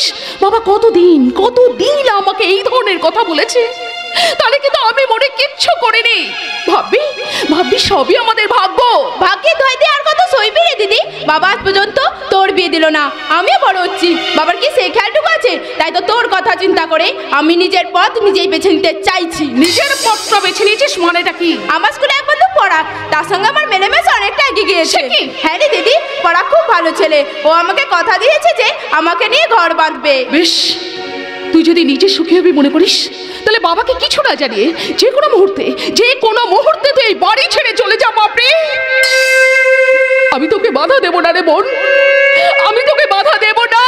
বাবা কতদিন আমাকে এই ধরনের কথা বলেছে। তাহলে কিন্তু আমি মনে কিচ্ছু করিনি। ভাববি সবই আমাদের ভাগ্যে ধুয়ে দিয়ে আর কত সইবি রে দিদি? বাবা আজ পর্যন্ত তোর বিয়ে দিল না, আমিও বড় হচ্ছি। বাবার কি সেই খেয়ালটুকু আছে? তাই তো তোর কথা চিন্তা করে আমি নিজের পথ নিজেই বেছে নিতে চাইছি। নিজের পথটা বেছে নিয়েছিস মানেটা কি? আমার স্কুলে এক বন্ধু পড়া, তার সঙ্গে আমার মেলামেশা অনেকটা এগিয়ে গিয়েছে। হ্যাঁ রে দিদি, পড়া খুব ভালো ছেলে। ও আমাকে কথা দিয়েছে যে আমাকে নিয়ে ঘর বাঁধবে। বেশ, তুই যদি নিজে সুখী হবি মনে করিস, তাহলে বাবাকে কিছু না জানিয়ে যে কোনো মুহূর্তে তুই এই বাড়ি ছেড়ে চলে যা। বাপরে, আমি তোকে বাধা দেব না রে বোন, আমি তোকে বাধা দেব না।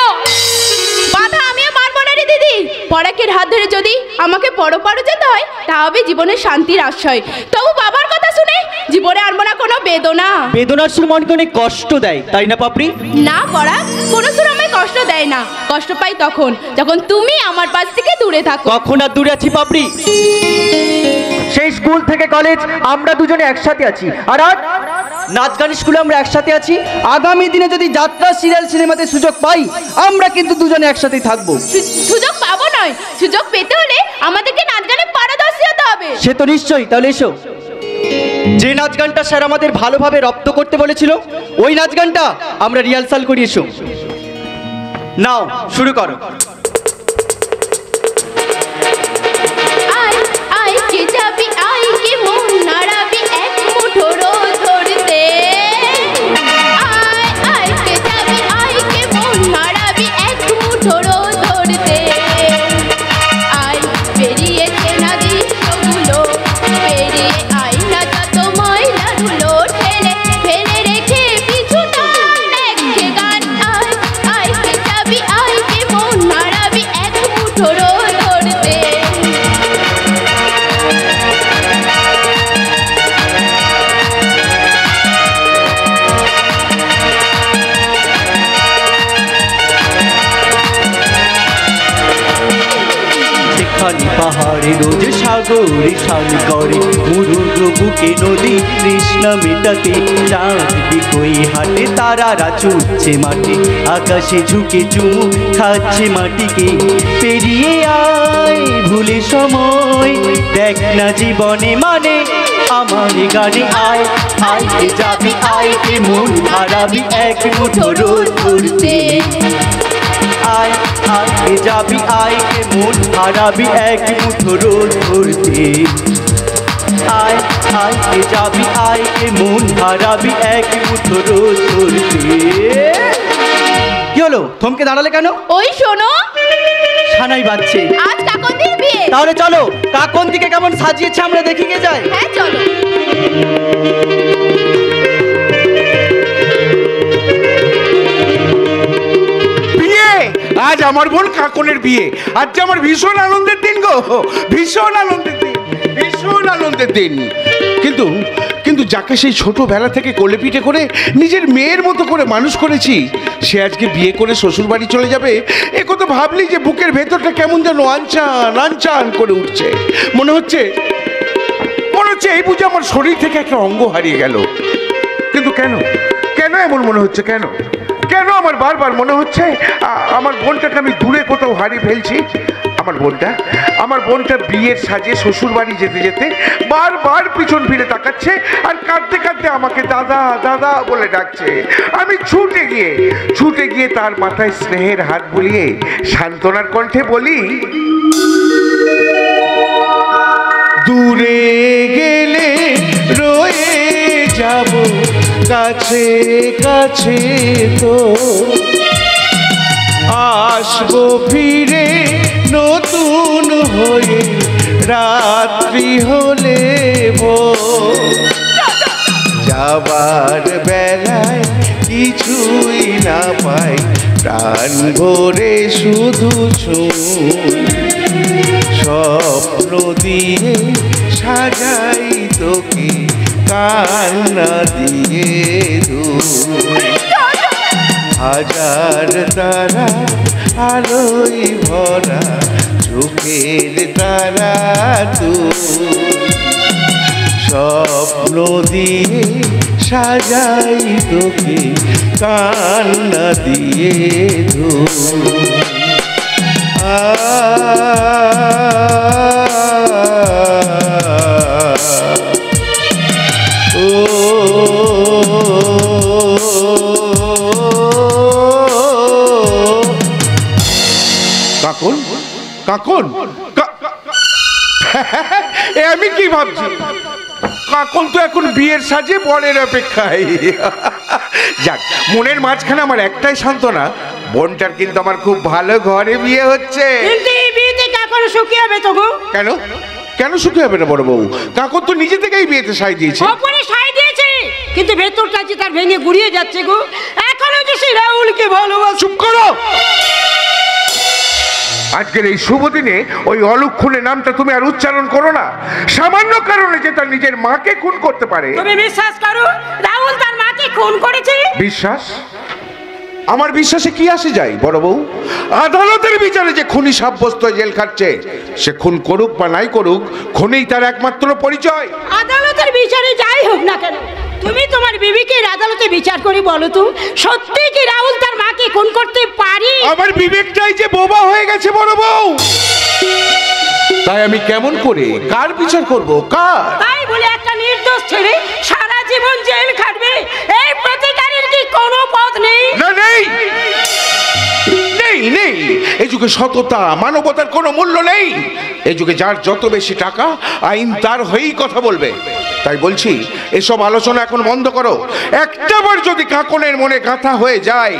বাধা আমিও মানবো না রে দিদি। পরাকের হাত ধরে যদি আমাকে পরপারে যেতে হয়, তা হবে জীবনের শান্তির আশ্রয়। তবু বাবার কথা শুনে জীবনে আনবো না কোনো বেদনা। বেদনার সুর মনকে অনেক কষ্ট দেয়, তাই না পাপড়ি? না পড়া, কোনো সুর আমায় কষ্ট দেয় না। কষ্ট পাই তখন যখন তুমি আমার পাশ থেকে দূরে থাকো। কখন আর দূরে আছি পাপড়ি? সেই স্কুল থেকে কলেজ আমরা দুজনে একসাথে আছি, আর নাচ গান স্কুলে আমরা একসাথে আছি। আগামী দিনে যদি যাত্রা সিরিয়াল সিনেমাতে সুযোগ পাই, আমরা কিন্তু দুজনে একসাথেই থাকবো। সুযোগ পাবো নয়, সুযোগ পেতে হলে আমাদেরকে নাচ গানে পারদর্শী হতে হবে। সে তো নিশ্চয়ই। তাহলে এসো, যে নাচ গানটা স্যার আমাদের ভালোভাবে রপ্ত করতে বলেছিল, ওই নাচ গানটা আমরা রিহার্সাল করি। এসো, নাও শুরু করো। আয় কে যাবি, আয় কে মন নাড়াবি খানি পাহাড়ে রোজ সাগরে শান করে মুরুগ বুকে নদী তৃষ্ণা মেটাতে চাঁদ বিকই হাটে তারারা ছুটছে মাঠে আকাশে ঝুঁকে চুমু খাচ্ছে মাটিকে পেরিয়ে আয় ভুলে সময় দেখ না জীবনে মানে আমার গানে আয় আয় কে যাবি আয় কে মন হারাবি এক মুঠো রোদ করতে আয় আয় কে যাবি আয় কে মন হারাবি এক মুঠো রোদ করতে আয় আয় কে যাবি আয় কে মন হারাবি এক মুঠো রোদ করতে। কি হলো থমকে দাঁড়ালে কেন? ওই শোনো, সানাই বাজছে। আজ কাকনদের বিয়ে। তাহলে চলো কাকন দিকে কেমন সাজিয়েছে আমরা দেখে গে যাই। হ্যাঁ চলো। বিয়ে আজ আমার বোন কাকনের বিয়ে। আজ যে আমার ভীষণ আনন্দের দিন গো, ভীষণ আনন্দের দিন, ভীষণ আনন্দের দিন। কিন্তু কিন্তু যাকে সেই ছোটবেলা থেকে কোলে পিঠে করে নিজের মেয়ের মতো করে মানুষ করেছি, সে আজকে বিয়ে করে শ্বশুর বাড়ি চলে যাবে, এ কথা ভাবলেই যে বুকের ভেতরটা কেমন যেন আনচান আনচান করে উঠছে। মনে হচ্ছে এই বুঝে আমার শরীর থেকে একটা অঙ্গ হারিয়ে গেল। কিন্তু কেন কেন এমন মনে হচ্ছে? কেন কেন আমার বারবার মনে হচ্ছে আমার বোনটাকে আমি দূরে কোথাও হারিয়ে ফেলছি? আমার বোনটা বিয়ের সাজে শ্বশুর বাড়ি যেতে যেতে বারবার পিছন ফিরে তাকাচ্ছে আর কাঁদতে কাঁদতে আমাকে দাদা দাদা বলে ডাকছে। আমি ছুটে গিয়ে তার মাথায় স্নেহের হাত বুলিয়ে সান্ত্বনার কণ্ঠে বলি, দূরে গেলে রয়ে যাব কাছে কাছে তো আসবো ফিরে নতুন হয়ে রাত্রি হলে যাবার বেলায় কিছুই না পাই প্রাণ ভরে শুধু স্বপ্ন দিয়ে সাজাই তোকে কান্না দিয়ে হাজার তারা আলোয় ভরা চোখের তারা স্বপ্ন দিয়ে সাজাই তোকে কান্না দিয়ে কাকন কাকন আমি কি ভাবছি, কাকন তো এখন বিয়ের সাজে বরের অপেক্ষায়। যাক, মনের মাঝখানে আমার একটাই সান্ত্বনা, বোনটার কিন্তু আমার খুব ভালো ঘরে বিয়ে হচ্ছে। সুখী হবে তো গো? কেন কেন সুখী হবে না বড় বউ? কাকন তো নিজে থেকেই বিয়েতে সাই দিয়েছে। সাই দিয়েছে, কিন্তু ভেতরটা যে তার ভেঙে গুড়িয়ে যাচ্ছে গো। এখনো যে সে রাহুলকে ভালোবাসে। চুপ করো। আজকের এই শুভ দিনে ওই অলক্ষণের নামটা তুমি আর উচ্চারণ করো না। সামান্য কারণে যে তার নিজের মাকে খুন করতে পারে। তুমি বিশ্বাস করো রাহুল তার মাকে খুন করেছে? বিশ্বাস? আমার বিশ্বাসে কি আসে যায় বড় বউ? আদালতের বিচারে যে খুনি সাব্যস্ত জেল খাটছে, সে খুন করুক বা নাই করুক, খুনই তার একমাত্র পরিচয়। আদালতের বিচারে যাই হোক না কেন, তুমি তোমার বিবেকের আদালতে বিচার করে বলো তো, সত্যি কি রাহুল তার মাকে খুন করতে পারে? আমার বিবেকটাই যে বোবা হয়ে গেছে বড় বউ। তাই আমি কেমন করে কার বিচার করব? কার? তাই বলে একটা নির্দোষ ছেলে সারা জীবন জেল খাটবে, এই প্রতিকারের কি কোনো পথ নেই? না, নেই নেই নেই। এই যুগে সততা মানবতার কোনো মূল্য নেই। এই যুগে যার যত বেশি টাকা, আইন তার হয়েই কথা বলবে। তাই বলছি, এসব আলোচনা এখন বন্ধ করো। একটাবার যদি কাকনের মনে গাঁথা হয়ে যায়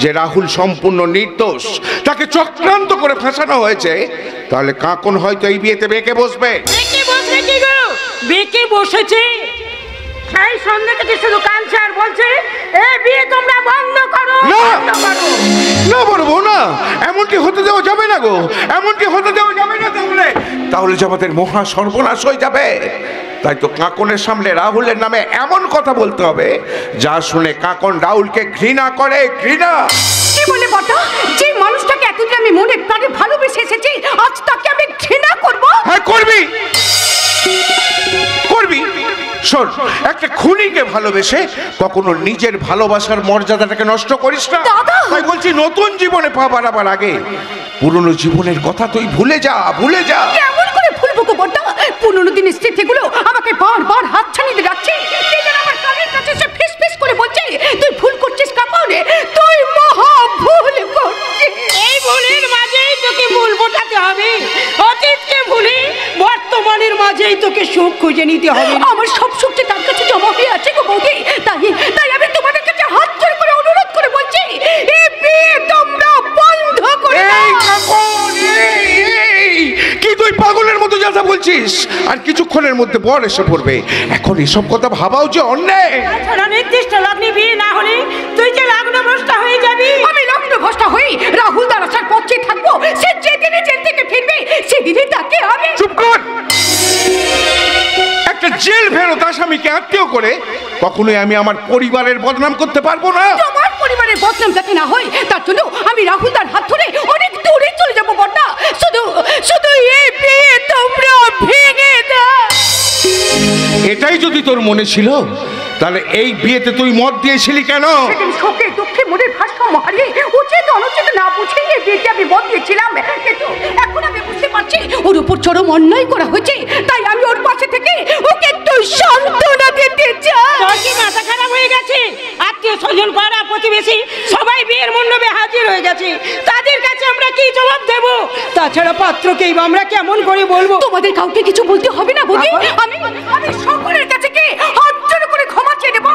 যে রাহুল সম্পূর্ণ নির্দোষ, তাকে চক্রান্ত করে ফাঁসানো হয়েছে, তাহলে কাকন হয়তো এই বিয়েতে বেঁকে বসবে। বেঁকে বসবে কি গো? বেঁকে বসেছে। সেই সন্ধ্যা থেকে শুধু কাঁদছে আর বলছে এই বিয়ে তোমরা বন্ধ করো। না বড় বউ, না, এমনটি হতে দেওয়া যাবে না গো, এমনটি হতে দেওয়া যাবে না। তাহলে যে আমাদের মহা সর্বনাশ হয়ে যাবে। তাই তো কাকনের সামনে রাহুলের নামে এমন কথা বলতে হবে যা শুনে কাকন রাহুলকে ঘৃণা করে। ঘৃণা কি বলে বটা? যে মানুষটাকে এতদিন আমি মনে প্রাণে ভালোবেসে এসেছি, আজ তাকে আমি ঘৃণা শোন, একটা খুনিকে ভালোবেসে কখনো নিজের ভালোবাসার মর্যাদাটাকে নষ্ট করিস না। তাই বলছি, নতুন জীবনে পা বাড়াবার আগে পুরনো জীবনের কথা তুই ভুলে যা, ভুলে যা। কেমন করে ভুলবো গো বড়দা? পুরনো দিনের স্মৃতিগুলো আমাকে বারবার হাতছানি দিয়ে রাখছে। আমার কানের কাছে সে ফিস ফিস করে বলছে, তুই ভুল করছিস কাপানে, তুই মহা ভুল করছিস। এই ভুলের মাঝেই তোকে ভুল বোঝাতে হবে। অতীতকে ভুলে বর্তমানের মাঝেই তোকে সুখ খুঁজে নিতে হবে। আমার সব সুখটা তার কাছে জমা হয়ে আছে গো বৌদি। তাই আমি তোমাদের কাছে হাত জোড় করে অনুরোধ করে বলছি, এই বিয়ে তোমরা বন্ধ করে দাও। কি তুই পাগলের মতো যা বলছিস? আর কিছুক্ষণের মধ্যে বর এসে পড়বে। এখন এসব কথা ভাবাও যে অন্যায়। তাছাড়া নির্দিষ্ট লগ্নে বিয়ে না হলে তুই যে লগ্নভ্রষ্ট হয়ে যাবি। আমি লগ্নভ্রষ্ট হই রাহুল দার আসার পথে থাকবো। সে যেদিনে জেল থেকে ফিরবে সেদিনে তাকে আমি। চুপ কর। একটা জেল ফেরত আসামিকে আত্মীয় করে কখনোই আমি আমার পরিবারের বদনাম করতে পারবো না। তোমার পরিবারের বদনাম যাতে না হয় তার জন্য আমি রাহুল দার হাত ধরে অনেক দূরে চলে যাবো বড়দা। শুধু শুধু এই বিয়ে তোমরা ভেঙে দাও। এটাই যদি তোর মনে ছিল, তাহলে এই বিয়েতে তুই মত দিয়েছিলি কেন? সেদিন শোকে দুঃখে মনের ভারসাম্য হারিয়ে উচিত অনুচিত না বুঝে এই বিয়েতে আমি মত দিয়েছিলাম। কিন্তু এখন আমি বুঝতে পারছি ওর উপর চরম অন্যায় করা হয়েছে। তাই আমি ওর পাশে থেকে ওকে একটু সান্ত্বনা দিতে চাই। তোর কি মাথা খারাপ হয়ে গেছে? আত্মীয় স্বজন পাড়া প্রতিবেশী সবাই বিয়ের মণ্ডপে হাজির হয়ে গেছে। তাদের কাছে আমরা কি জবাব দেব? তাছাড়া পাত্রকেই বা আমরা কেমন করে বলবো? তোমাদের কাউকে কিছু বলতে হবে না বৌদি। আমি সকলের কাছে কি হাত জোড় করে ক্ষমা চেয়ে নেব।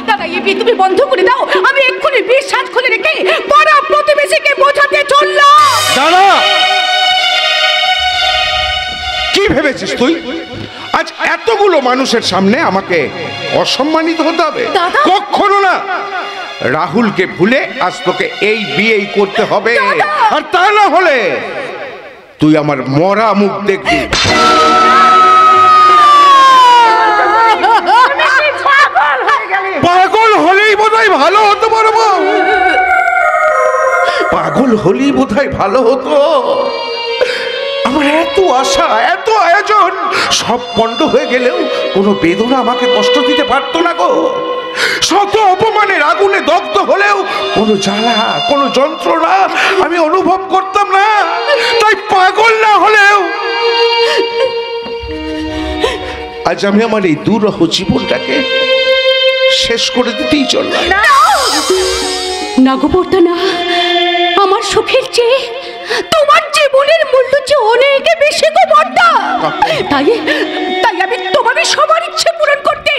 দাদা এই বিয়ে তুমি বন্ধ করে দাও। আমি এক্ষুনি বিয়ের সাজ খুলে রেখে পাড়া প্রতিবেশীকে বোঝাতে চললাম। দাদা, কি ভেবেছিস তুই? আজ এতগুলো মানুষের সামনে আমাকে অসম্মানিত হতে হবে? কখনো না। রাহুলকে ভুলে আজ তোকে এই বিয়েই করতে হবে। আর তা না হলে তুই আমার মরা মুখ দেখবি। পাগল হলেই বোধহয় ভালো হতো বড় বউ। পাগল হলেই বোধহয় ভালো হতো। আমার এত আশা, এত আয়োজন সব পণ্ড হয়ে গেলেও কোনো বেদনা আমাকে কষ্ট দিতে পারতো না গো। শত অপমানের আগুনে দগ্ধ হলেও কোনো জ্বালা, কোনো যন্ত্রণা আমি অনুভব করতাম না। তাই পাগল না হলেও আজ আমি আমার এই দুরহ জীবনটাকে শেষ করে দিতেই চললাম। না গো বর্দা না, আমার সুখের চেয়ে তোমার জীবনের মূল্য যে অনেক বেশি গো বর্দা। তাই আমি তোমাদের সবার ইচ্ছে পূরণ করতে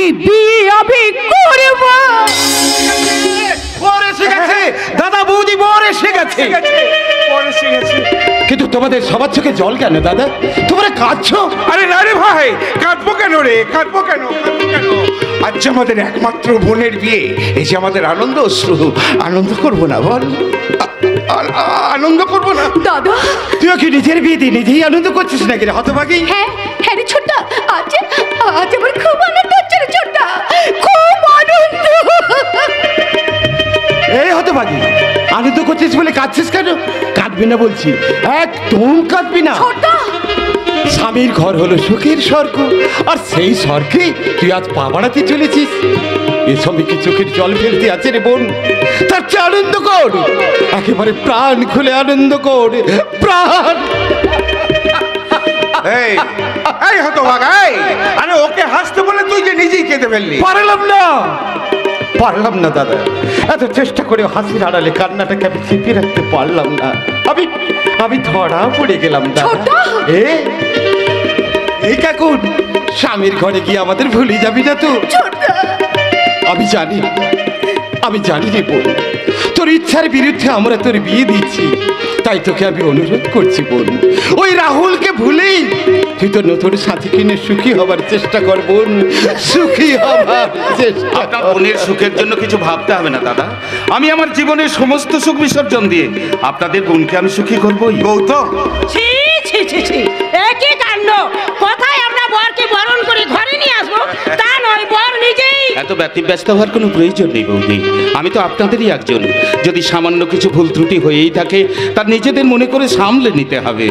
এই বিয়ে আমি করব। বর এসে গেছে দাদা, বৌদি বর এসে গেছে। কিন্তু তোমাদের সবার চোখে জল কেন দাদা? তোমরা কাঁদছো? আরে না রে ভাই, কাঁদবো কেন রে? কাঁদবো কেন? আজ যে আমাদের একমাত্র বোনের বিয়ে, এই যে আমাদের আনন্দ অশ্রু, আনন্দ করবো না বল? আনন্দ করবো না? দাদা, তুইও কি নিজের বিয়েতে নিজেই আনন্দ করছিস নাকি রে হতভাগী? হ্যাঁ রে ছোট্টা, আজ আমার খুব আনন্দ হচ্ছে রে ছোট্টা, খুব আনন্দ। এই হতভাগী, আনন্দ করছিস বলে কাঁদছিস কেন? কাঁদবি না বলছি, একদম কাঁদবি না। স্বামীর ঘর হলো সুখের স্বর্গ, আর সেই স্বর্গে তুই আজ পা বাড়াতে চলেছিস। এসবে কি চোখের জল ফেলতে আছে রে বোন? তার চেয়ে আনন্দ কর, একেবারে প্রাণ খুলে আনন্দ কর, প্রাণ। এই হতভাগা, আরে ওকে হাসতে বলে তুই যে নিজেই কেঁদে ফেললি। পারলাম না দাদা, এত চেষ্টা করে হাসির আড়ালে কান্নাটাকে আমি চেপে রাখতে পারলাম না। আমি ধরা পড়ে গেলাম দাদা। এই কাকুন, স্বামীর ঘরে গিয়ে আমাদের ভুলে যাবি না তো? আমি জানি রে বোন, তোর ইচ্ছার বিরুদ্ধে আমরা তোর বিয়ে দিচ্ছি। তাই তোকে আমি অনুরোধ করছি বোন, ওই রাহুলকে ভুলেই তুই তোর নতুন সাথী কিনে সুখী হবার চেষ্টা কর বোন, সুখী হবার চেষ্টা। আপনার বোনের সুখের জন্য কিছু ভাবতে হবে না দাদা। আমি আমার জীবনের সমস্ত সুখ বিসর্জন দিয়ে আপনাদের বোনকে আমি সুখী করবই। গৌতম, ছি ছি ছি ছি, একই কাণ্ড। কোথায় আমরা বরকে বরণ করে ঘরে নিয়ে আসবো, তা নয়, বর নিজেই। এত ব্যতিব্যস্ত হওয়ার কোনো প্রয়োজন নেই বৌদি, আমি তো আপনাদেরই একজন। যদি সামান্য কিছু ভুল ত্রুটি হয়েই থাকে তার নিজেদের মনে করে সামলে নিতে হবে।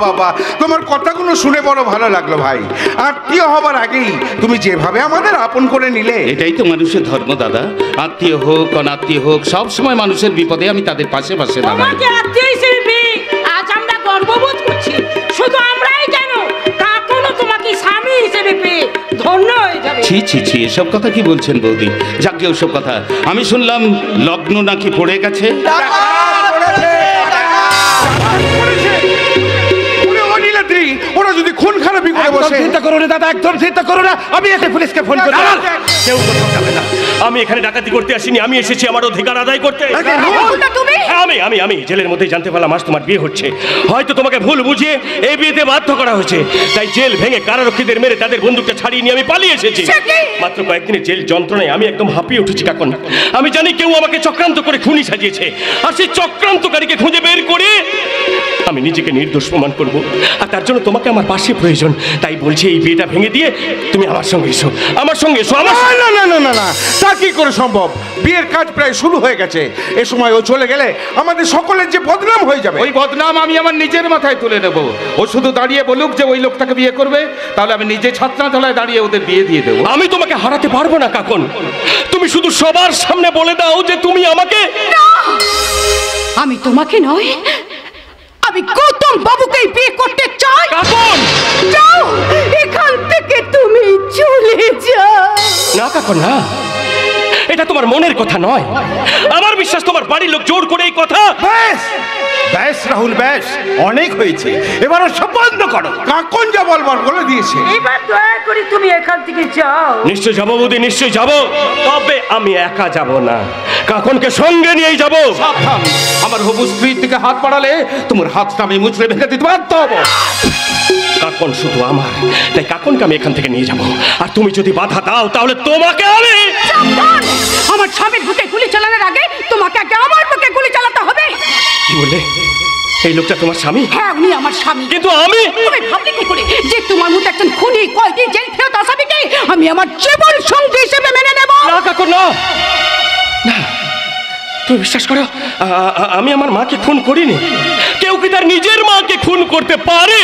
বাবা, তোমার কথাগুলো শুনে বড় ভালো লাগলো ভাই। আত্মীয় হবার আগেই তুমি যেভাবে আমাদের আপন করে নিলে। এটাই তো মানুষের ধর্ম দাদা, আত্মীয় হোক অনাত্মীয় হোক সব সময় মানুষের বিপদে আমি তাদের পাশে পাশে দাঁড়াই। তোমাকে আত্মীয় হিসেবে পেয়ে আজ আমরা গর্ববোধ করছি। শুধু আমরাই কেন, কাকুনও তোমাকে স্বামী হিসেবে পেয়ে ধন্য হয়ে যাবে। ছি ছি ছি, এসব কথা কি বলছেন বৌদি? যাকে ওসব কথা, আমি শুনলাম লগ্ন নাকি পড়ে গেছে। ওরা যদি খুন খারাপি করে বসে। চিন্তা করো না দাদা, একদম চিন্তা করো না, আমি এসে পুলিশকে ফোন করব। কেউ কোথাও যাবে না। আমি এখানে ডাকাতি করতে আসিনি, আমি এসেছি আমার অধিকার আদায় করতে। আমি জেলের মধ্যে জানতে পারলাম আজ তোমার বিয়ে হচ্ছে। হয়তো তোমাকে ভুল বুঝিয়ে এই বিয়েতে বাধ্য করা হয়েছে, তাই জেল ভেঙে কারারক্ষীদের মেরে তাদের বন্দুকটা ছাড়িয়ে নিয়ে আমি পালিয়ে এসেছি। মাত্র কয়েকদিনের জেল যন্ত্রণায় আমি একদম হাঁপিয়ে উঠেছি কাকন। আমি জানি কেউ আমাকে চক্রান্ত করে খুনি সাজিয়েছে, আর সেই চক্রান্তকারীকে খুঁজে বের করে আমি নিজেকে নির্দোষ প্রমাণ করব। আর তার জন্য তোমাকে আমার পাশে প্রয়োজন। তাই বলছি এই বিয়েটা ভেঙে দিয়ে তুমি আমার সঙ্গে এসো, আমার সঙ্গে এসো। না তা কি করে সম্ভব? বিয়ের কাজ প্রায় শুরু হয়ে গেছে। এ সময় ও চলে গেলে আমাদের সকলের যে বদনাম হয়ে যাবে। ওই বদনাম আমি আমার নিজের মাথায় তুলে নেব। ও শুধু দাঁড়িয়ে বলুক যে ওই লোকটাকে বিয়ে করবে, তাহলে আমি নিজে ছাত্রাতলায় দাঁড়িয়ে ওদের বিয়ে দিয়ে দেবো। আমি তোমাকে হারাতে পারবো না কাকন। তুমি শুধু সবার সামনে বলে দাও যে তুমি আমাকে। আমি তোমাকে নয়, আমি গৌতম বাবুকে বিয়ে করতে চাই। কাকন যাও এখান থেকে, তুমি চলে যাও। না কাকন না, এটা তোমার মনের কথা নয়। আমার বিশ্বাস তোমার বাড়ির লোক জোর করে এই কথা। ব্যাস রাহুল, ব্যাস অনেক হয়েছে, এবার সব বন্ধ করো। কাকন যা বলবার বলে দিয়েছে। এবার দয়া করে তুমি এখান থেকে যাও। নিশ্চয় যাবো বৌদি, নিশ্চয় যাবো। তবে আমি একা যাব না, কাকনকে সঙ্গে নিয়েই যাবো। সাবধান, আমার হবু স্ত্রীর দিকে হাত বাড়ালে তোমার হাতটা আমি মুচড়ে ভেঙে দিতে বাধ্য হবো। কাকন শুধু আমার, তাই কাকনকে আমি এখান থেকে নিয়ে যাব। আর তুমি যদি বাধা দাও তাহলে তোমাকে আমি। আমার স্বামীর বুকে গুলি চালানোর আগে তোমাকে আগে আমার বুকে গুলি চালাতে হবে। কি বলে? এই লোকটা তোমার স্বামী? হ্যাঁ, উনি আমার স্বামী। কিন্তু আমি। তুমি ভাবলে কি করে যে তোমার মতো একজন খুনি, কয়েদি, জেল ফেরত আসামিকে আমি আমার জীবন সঙ্গী হিসেবে মেনে নেব? না কাকন না, না। তুমি বিশ্বাস করো, আমি আমার মাকে খুন করিনি। কেউ কি তার নিজের মাকে খুন করতে পারে?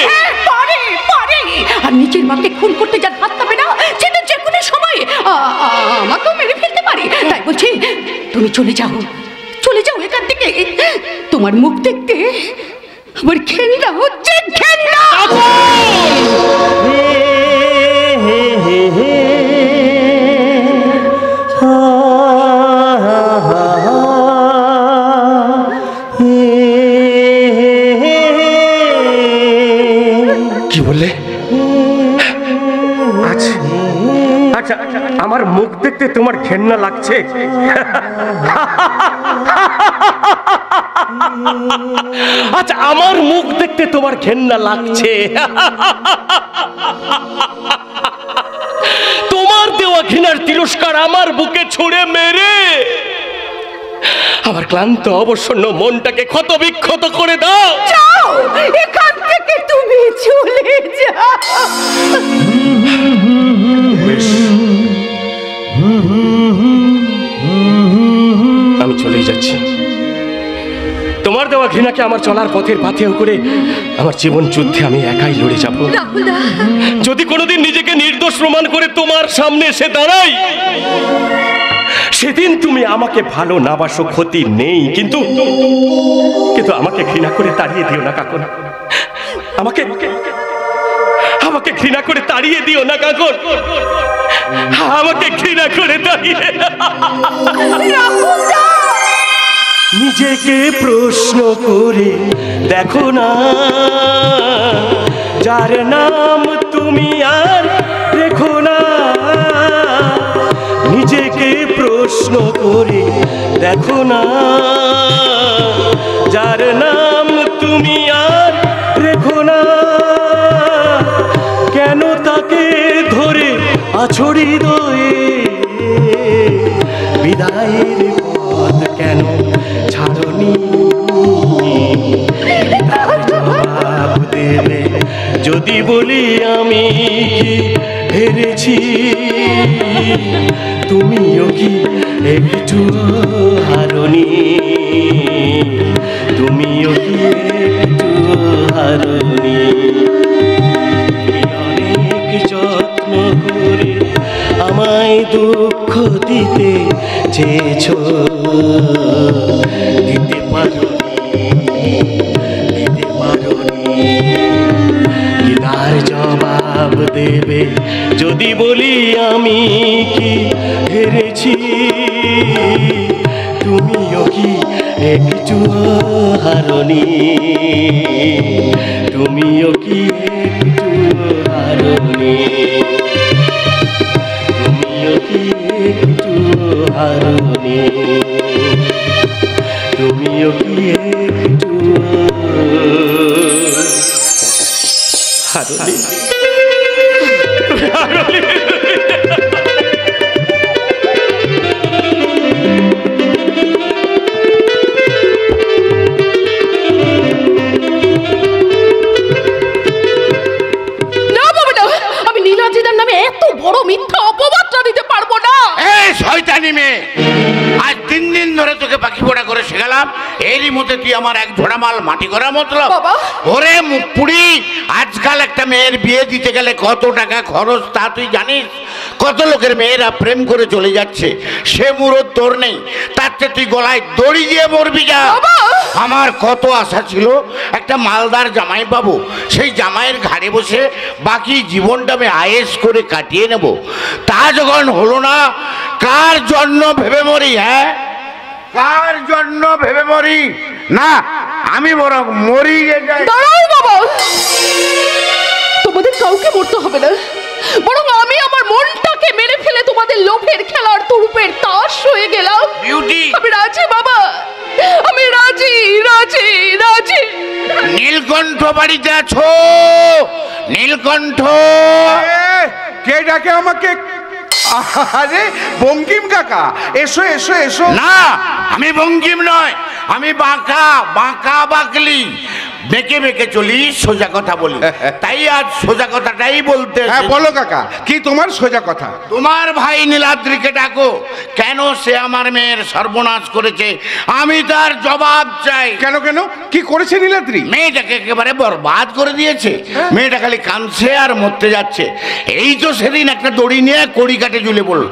পারে। আর নিজের মাকে খুন করতে যার হাত পাবে না, সেটা যে কোনো সময় আমাকেও মেরে ফেলতে পারে। তাই বলছি তুমি চলে যাও এখান থেকে। তোমার মুখ দেখতে আমার ঘেন্না হচ্ছে, ঘেন্না। কি বললে? আচ্ছা, আমার মুখ দেখতে তোমার ঘেন্না লাগছে? আচ্ছা, আমার মুখ দেখতে তোমার ঘেন্না লাগছে। তোমার দেওয়া ঘৃণার তিরস্কার আমার বুকে ছুঁড়ে মেরে আমার ক্লান্ত অবসন্ন মনটাকে ক্ষতবিক্ষত করে দাও। যাও এখান থেকে, তুমি চলে যাও। আমি চলেই যাচ্ছি। তোমার দেওয়া ঘৃণাকে আমার চলার পথের পাথেয় করে আমার জীবন যুদ্ধে আমি একাই লড়ে যাব। যদি কোনোদিন নিজেকে নির্দোষ প্রমাণ করে তোমার সামনে এসে দাঁড়াই, সেদিন তুমি আমাকে ভালো না বাসো, ক্ষতি নেই, কিন্তু আমাকে ঘৃণা করে তাড়িয়ে দিও না কাকন। আমাকে ঘৃণা করে তাড়িয়ে দিও না কাকন। আমাকে ঘৃণা করে তাড়িয়ে। নিজেকে প্রশ্ন করে দেখো না, যার নাম তুমি আর রেখো না। নিজেকে প্রশ্ন করে দেখো না, যার নাম তুমি আর রেখো না। কেন তাকে ধরে আছো হৃদয়ে, বিদায়ের পথ কেন ছাড়নি? তার জবাব দেবে যদি বলি আমি হেরেছি তুমিও কি একটু হারনি তুমিও কি একটু হারনি অনেক যত্ন করে আমায় দুঃখ দিতে চেয়েছ দিতে পারোনি কি তার জবাব দেবে যদি বলি আমি কি হেরেছি তুমিও কি একটু হারনি তুমিও কি একটু হারনি তুমিও কি একটু হারনি তুমিও কি একটু হারনি বড় মিথ্যা অপবাদটা দিতে পারবো না। এই শয়তানি মেয়ে, আজ 3 দিন ধরে তোকে পাখি পোড়া করে শেখালাম, এরই মধ্যে তুই আমার এক ঝোড়া মাল মাটি করা মতলব। ওরে মুখপুরি, আজকাল একটা মেয়ের বিয়ে দিতে গেলে কত টাকা খরচ তা তুই জানিস? কত লোকের মেয়েরা প্রেম করে চলে যাচ্ছে, সে মুরত তোর নেই, তার চেয়ে তুই গলায় দড়ি দিয়ে মরবি যা। আমার কত আশা ছিল একটা মালদার জামাই পাবো, সেই জামাইয়ের ঘাড়ে বসে বাকি জীবনটা আমি আয়েশ করে কাটিয়ে নেব। তা যখন হলো না, কার জন্য ভেবে মরি? হ্যাঁ, কার জন্য ভেবে মরি? না, আমি বরং মরি যাই। দাঁড়াও বাবা, তোমাদের কাউকে মরতে হবে না, বরং আমি আমার মনটাকে মেরে ফেলে তোমাদের লোভের খেলার তুরুপের তাস হয়ে গেলাম। বিউটি, আমি রাজি বাবা, আমি রাজি রাজি রাজি। নীলকণ্ঠ বাড়িতে আছো? নীলকণ্ঠ, কে ডাকে আমাকে? আরে বঙ্কিম কাকা, এসো এসো এসো। না, আমি বঙ্কিম নয়, আমি বাঁকা বাঁকা বাকলি, বেঁকে বেঁকে চলি, সোজা কথা বলি, তাই আজ সোজা কথাটাই বলতে। হ্যাঁ বলো কাকা, কি তোমার সোজা কথা? তোমার ভাই নীলাদ্রিকে ডাকো। কেন সে আমার মেয়ের সর্বনাশ করেছে, আমি তার জবাব চাই। কেন কেন, কি করেছে নীলাদ্রি? মেয়েটাকে একেবারে বরবাদ করে দিয়েছে। মেয়েটা খালি কাঁদছে আর মরতে যাচ্ছে। এই তো সেদিন একটা দড়ি নিয়ে কড়ি কাটে ঝুলে পড়ল,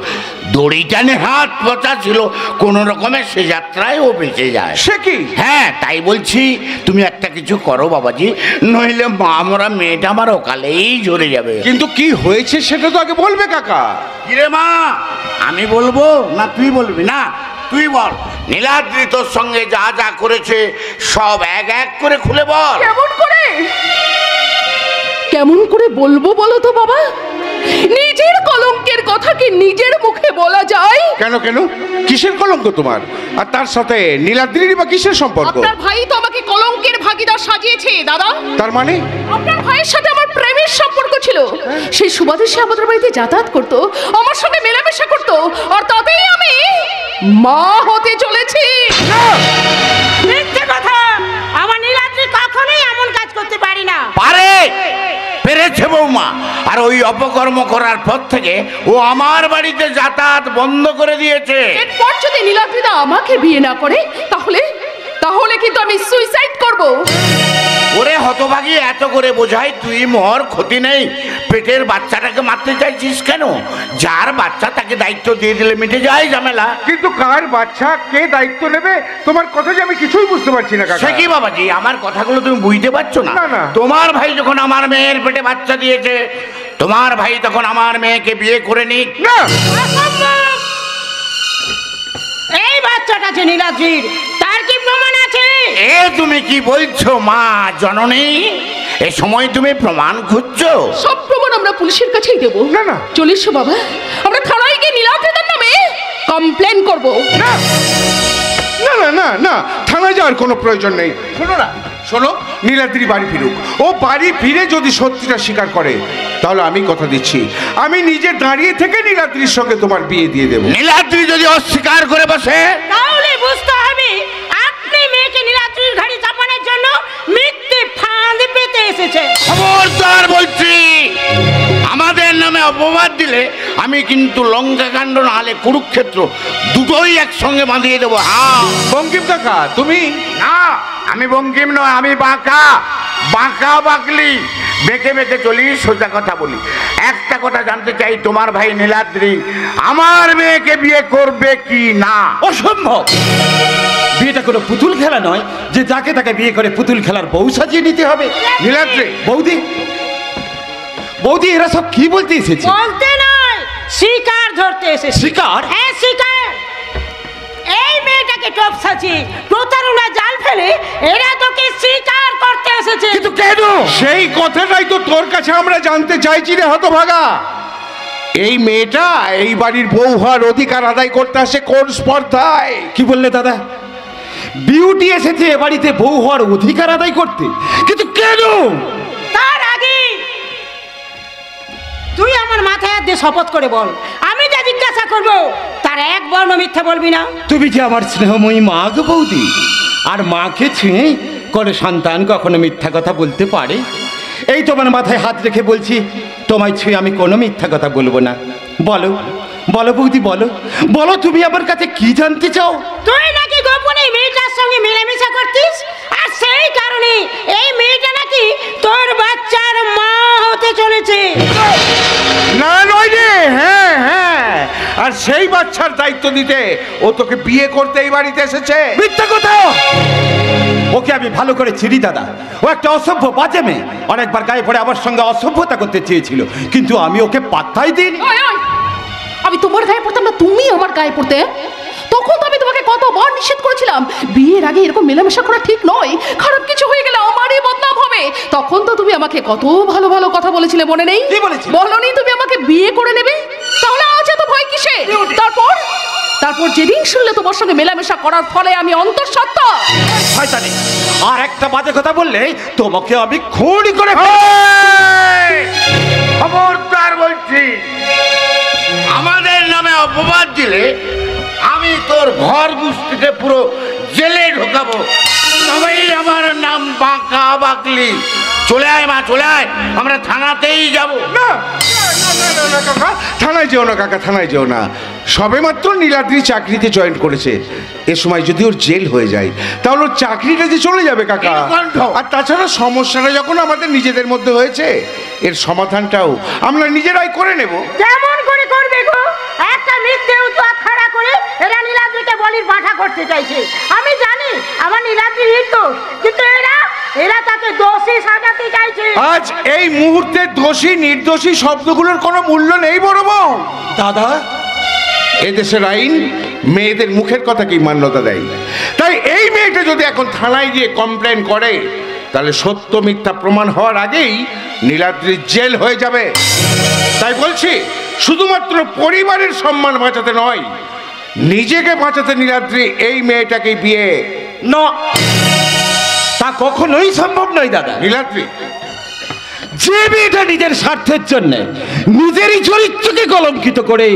দড়িটা নিয়ে হাত পচা ছিল, কোন রকমে সে যাত্রায় ও বেঁচে যায়। সে কি? হ্যাঁ, তাই বলছি তুমি একটা কিছু করো বাবাজি, নইলে মা মরা মেয়েটা আমার অকালেই ঝরে যাবে। কিন্তু কি হয়েছে সেটা তো আগে বলবে কাকা। কিরে মা, আমি বলবো না তুই বলবি? না, তুই বল। নীলাদ্রি তোর সঙ্গে যা যা করেছে সব এক এক করে খুলে বল। কেমন করে কেমন করে বলবো বলো তো বাবা? নিজের কলঙ্কের কথা কি নিজের মুখে বলা যায়? কেন কেন, কিসের কলঙ্ক তোমার? আর তার সাথে নীলাদ্রির বা কিসের সম্পর্ক? আপনার ভাই তো আমাকে কলঙ্কের ভাগীদার সাজিয়েছে দাদা। তার মানে? আপনার ভাইয়ের সাথে আমার প্রেমের সম্পর্ক ছিল, সেই সুবাদে সে আমাদের বাড়িতে যাতায়াত করতো, আমার সঙ্গে মেলামেশা করতো, আর তাতেই আমি মা হতে চলেছি। মিথ্যে কথা, আমার নীলাদ্রি কখনোই এমন কাজ করতে পারি না। পারে, পেরেছে বৌমা। আর ওই অপকর্ম করার পর থেকে ও আমার বাড়িতে যাতায়াত বন্ধ করে দিয়েছে। এরপর যদি নীলাদ্রিদা আমাকে বিয়ে না করে, তাহলে তাহলে কিন্তু আমি সুইসাইড করব। ওরে হতভাগী, এত করে বোঝাই তুই মর, ক্ষতি নেই। পেটের বাচ্চাটাকে মারতে চাইছিস কেন? যার বাচ্চা তাকে দায়িত্ব দিয়ে দিলে মিটে যায় ঝামেলা। কিন্তু কার বাচ্চা কে দায়িত্ব নেবে? তোমার কথা যে আমি কিছুই বুঝতে পারছি না কাকা। সে কি বাবাজি, আমার কথাগুলো তুমি বুঝতে পারছো না? তোমার ভাই যখন আমার মেয়ের পেটে বাচ্চা দিয়েছে, তোমার ভাই তখন আমার মেয়েকে বিয়ে করে নিক না। এই বাচ্চাটা যে নীলাদ্রির, তার কি প্রমাণ আছে? এ তুমি কি বলছো মা জননী? এ সময় তুমি প্রমাণ খুঁজছো? সব প্রমাণ আমরা পুলিশের কাছেই দেব। না না, চলিস বাবা, আমরা থানায় গিয়ে নীলাদ্রিদার নামে কমপ্লেন করব। না না না না না, থানায় যাওয়ার কোনো প্রয়োজন নেই। শোনো না, শোনো, নীলাদ্রি বাড়ি ফিরুক। ও বাড়ি ফিরে যদি সত্যিটা স্বীকার করে, তাহলে আমি কথা দিচ্ছি, আমি নিজে দাঁড়িয়ে থেকে নীলাদ্রির সঙ্গে তোমার বিয়ে দিয়ে দেবো। নীলাদ্রি যদি অস্বীকার করে বসে, তাহলে বুঝতে হবে আপনি মেয়েকে নীলাদ্রির ঘাড়ি চাপানোর জন্য মিথ্যে ফাঁদ পেতে এসেছে। খবরদার বলছি, আমাদের নামে নামে অপবাদ দিলে আমি কিন্তু লঙ্কাকাণ্ড নাহলে কুরুক্ষেত্র দুটোই একসঙ্গে বাঁধিয়ে দেবো। হ্যাঁ বঙ্কিম কাকা তুমি? না, আমি বঙ্কিম নয়, আমি বাঁকা বাঁকা বাকলি, বেঁকে বেঁকে চলি, সোজা কথা বলি। একটা কথা জানতে চাই, তোমার ভাই নীলাদ্রি আমার মেয়েকে বিয়ে করবে কি না? অসম্ভব। বিয়েটা কোনো পুতুল খেলা নয় যে যাকে তাকে বিয়ে করে পুতুল খেলার বউ সাজিয়ে নিতে হবে। নীলাদ্রি, বৌদি বৌদি এরা সব কি বলতে এসেছে? বলতে নয়, শিকার ধরতে এসেছে। শিকার? হ্যাঁ শিকার। এই মেয়েটাকে টপ সাজিয়ে প্রতারণা জাল ফেলে এরা তোকে শিকার করতে এসেছে। কিন্তু কেন? সেই কথাটাই তো তোর কাছে আমরা জানতে চাইছি রে হতভাগা। এই মেয়েটা এই বাড়ির বউ হওয়ার অধিকার আদায় করতে আসে কোন স্পর্ধায়? কি বললে দাদা? বিউটি এসেছে এ বাড়িতে বউ হওয়ার অধিকার আদায় করতে, কিন্তু কেন? তার আগে তুই আমার মাথায় হাত দিয়ে শপথ করে বল, আমি যা জিজ্ঞাসা করবো তার এক বর্ণ মিথ্যা বলবি না। তুমি যে আমার স্নেহময়ী মা গো বৌদি, আর মাকে ছুঁয়ে করে সন্তান কখনো মিথ্যা কথা বলতে পারে? এই তোমার মাথায় হাত রেখে বলছি, তোমায় ছুঁয়ে আমি কোনো মিথ্যা কথা বলবো না। বলো বলো বৌদি, বলো বলো, তুমি আমার কাছে কি জানতে চাও? তুই নাকি গোপনে মেয়েটার সঙ্গে মেলামেশা করতিস, আর সেই কারণে এই মেয়েটা নাকি তোর বাচ্চার মা হতে চলেছে। না নয় রে, হ্যাঁ হ্যাঁ, আর সেই বাচ্চার দায়িত্ব দিতে ও তোকে বিয়ে করতে এই বাড়িতে এসেছে। মিথ্যা কথা! ওকে আমি ভালো করে চিনি দাদা, ও একটা অসভ্য বাজে মেয়ে। অনেকবার গায়ে পড়ে আমার সঙ্গে অসভ্যতা করতে চেয়েছিল, কিন্তু আমি ওকে পাত্তাই দিইনি। আমি তোমার গায়ে পড়তাম না, তুমি আমার গায়ে পড়তে। তখন তো আমি তোমাকে কতবার নিষেধ করেছিলাম, বিয়ের আগে এরকম মেলামেশা করা ঠিক নয়, খারাপ কিছু হয়ে গেলে আমারই বদনাম হবে। তখন তো তুমি আমাকে কত ভালো ভালো কথা বলেছিলে, মনে নেই? বলনি তুমি আমাকে বিয়ে করে নেবে? তাহলে আজ এত ভয় কিসে? তারপর যেদিন শুনলে তোমার সঙ্গে মেলামেশা করার ফলে আমি অন্তঃসত্ত্বা। শয়তানি! আর একটা বাজে কথা বললে তোমাকে আমি খুন করে খবরদার বলছি, আমাদের নামে অপবাদ দিলে আমি তোর ঘর গুষ্টিতে পুরো জেলে ঢোকাবো। তবেই আমার নাম বাঁকা বাকলি। চলে আয় মা, চলে আয়, আমরা থানাতেই যাব। না কাকা, থানায় যেও না কাকা, থানায় যেও না। সবে মাত্র নীলাদ্রি চাকরিতে জয়েন করেছে, এ সময় যদি ওর জেল হয়ে যায় তাহলে ওর চাকরিটা যে চলে যাবে কাকা। আর তাছাড়া সমস্যাটা যখন আমাদের নিজেদের মধ্যে হয়েছে, এর সমাধানটাও আমরা নিজেরাই করে নেব। কেমন করে করবে গো? একটা মিথ্যে উৎপাত খাড়া করে এরা নীলাদ্রিকে বলির পাঠা করতে চাইছে। আমি জানি আমার নীলাদ্রি নির্দোষ, কিন্তু এরা তাকে দোষী সাজাতে চাইছে। আজ এই মুহূর্তে দোষী নির্দোষী শব্দগুলোর কোনো মূল্য নেই বড় বউ। দাদা, এদেশের আইন মেয়েদের মুখের কথাকেই মান্যতা দেয়। তাই এই মেয়েটা যদি এখন থানায় গিয়ে কমপ্লেন করে, তাহলে সত্য মিথ্যা প্রমাণ হওয়ার আগেই নীলাদ্রির জেল হয়ে যাবে। তাই বলছি, শুধুমাত্র পরিবারের সম্মান বাঁচাতে নয়, নিজেকে বাঁচাতে নীলাদ্রি এই মেয়েটাকে বিয়ে না, তা কখনোই সম্ভব নয় দাদা। নীলাদ্রি, যে মেয়েটা নিজের স্বার্থের জন্য নিজেরই চরিত্রকে কলঙ্কিত করে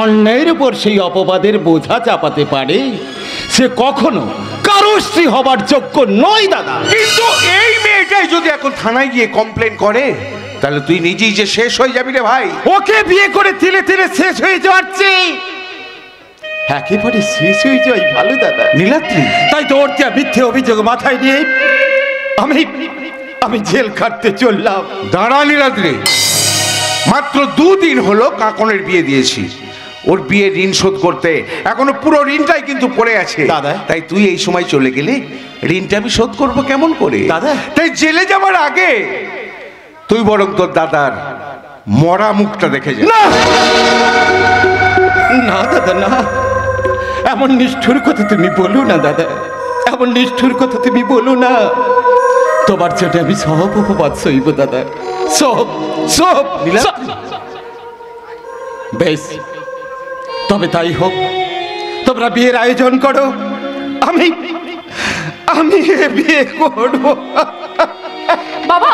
অন্যায়ের উপর সেই অপবাদের বোঝা চাপাতে পারে, সে কখনো কারো স্ত্রী হবার যোগ্য নয় দাদা। কিন্তু এই মেয়েটাই যদি এখন থানায় গিয়ে কমপ্লেন করে, তাহলে তুই নিজেই যে শেষ হয়ে যাবি রে ভাই। ওকে বিয়ে করে তিলে তিলে শেষ হয়ে যাচ্ছে, একেবারে শেষ হয়ে যাই ভালো দাদা। নীলাদ্রি, তাই তো ওর মিথ্যে অভিযোগ মাথায় নিয়ে আমি জেল কাটতে চললাম। দাঁড়া নীলাদ্রি, মাত্র 2 দিন হলো কাকনের বিয়ে দিয়েছি। ওর বিয়ে ঋণ শোধ করতে এখনো পুরো ঋণটাই কিন্তু পড়ে আছে দাদা। তাই তুই এই সময় চলে গেলে ঋণটা আমি শোধ করব কেমন করে দাদা? তাই জেলে যাবার আগে তুই বরং তোর দাদার মরা মুখটা দেখে যা। না দাদা, না, এমন নিষ্ঠুর কথা তুমি বলো না দাদা, এমন নিষ্ঠুর কথা তুমি বলো না। তোমার জন্য আমি সব উপবাদ সইব দাদা, সব সব। বেশ, তবে তাই হোক, তোমরা বিয়ের আয়োজন করো, আমি বিয়ে করব। বাবা,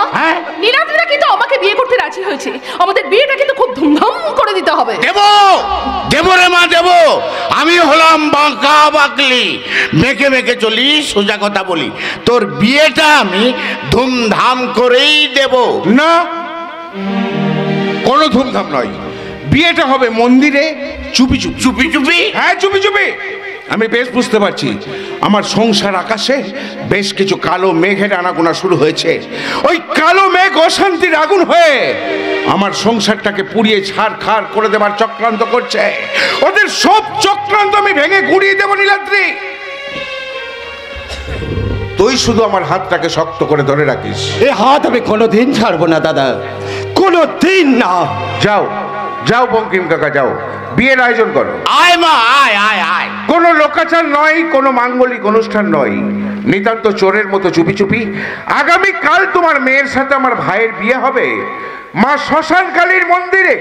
নীলাদ্রিরা কিন্তু আমাকে বিয়ে করতে রাজি হয়েছে। আমাদের বিয়েটা কিন্তু খুব ধুমধাম করে দিতে হবে। দেব রে মা, দেব। আমি হলাম বাঁকা বাকলি, বেঁকে বেঁকে চলি, সোজা কথা বলি। তোর বিয়েটা আমি ধুমধাম করেই দেব। না, কোন কোনো ধুমধাম নয়, বিয়েটা হবে মন্দিরে, চুপি চুপি। চুপি চুপি? হ্যাঁ, চুপি চুপি। আমি বেশ বুঝতে পারছি আমার সংসার আকাশে বেশ কিছু কালো মেঘের আনাগোনা শুরু হয়েছে। ওই কালো মেঘ অশান্তির আগুন হয়ে আমার সংসারটাকে পুড়িয়ে ছারখার করে দেবার চক্রান্ত করছে। ওদের সব চক্রান্ত আমি ভেঙে গুড়িয়ে দেবো নীলাদ্রি। তুই শুধু আমার হাতটাকে শক্ত করে ধরে রাখিস। এ হাত আমি কোনোদিন ছাড়বো না দাদা, কোনোদিন না। যাও যাও বঙ্কিম কাকা, যাও, বিয়ের আয়োজন করো। আয় মা, আয় আয় আয়। কোনো লোকাচার নয়, কোনো মাঙ্গলিক অনুষ্ঠান নয়, নিতান্ত চোরের মতো চুপি চুপি আগামীকাল তোমার মেয়ের সাথে আমার ভাইয়ের বিয়ে হবে মা শ্মশান কালীর মন্দিরে।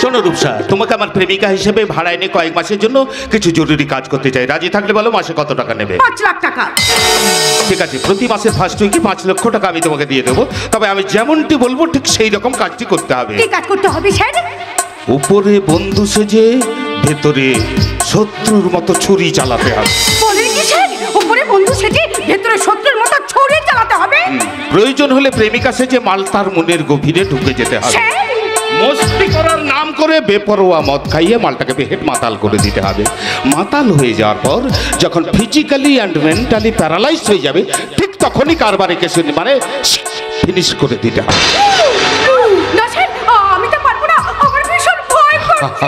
শোনো রূপসা, তোমাকে আমার প্রেমিকা হিসেবে ভাড়া এনে কয়েক মাসের জন্য কিছু জরুরি কাজ করতে চাই। রাজি থাকলে বলো মাসে কত টাকা নেবে? 5 লাখ টাকা। ঠিক আছে, প্রতি মাসের ফার্স্ট উইকে 5 লক্ষ টাকা আমি তোমাকে দিয়ে দেবো। তবে আমি যেমনটি বলবো ঠিক সেই রকম কাজটি করতে হবে। কি কাজ করতে হবে স্যার? উপরে বন্ধু সেজে ভেতরে শত্রুর মতো ছুরি চালাতে হবে। বলেন কি স্যার? উপরে বন্ধু সেজে ভেতরে শত্রুর মতো ছুরি চালাতে হবে? প্রয়োজন হলে প্রেমিকা সেজে মালতার মনের গভীরে ঢুকে যেতে হবে। মস্তি করার নাম করে বেপরোয়া মদ খাইয়ে মালটাকে বেহেট মাতাল করে দিতে হবে। মাতাল হয়ে যাওয়ার পর যখন ফিজিক্যালি অ্যান্ড মেন্টালি প্যারালাইজ হয়ে যাবে, ঠিক তখনই কারবারে কেসে মানে ফিনিশ করে দিতে হবে। না স্যার, আমি তো পারবো না, আমার ভীষণ ভয় করছে।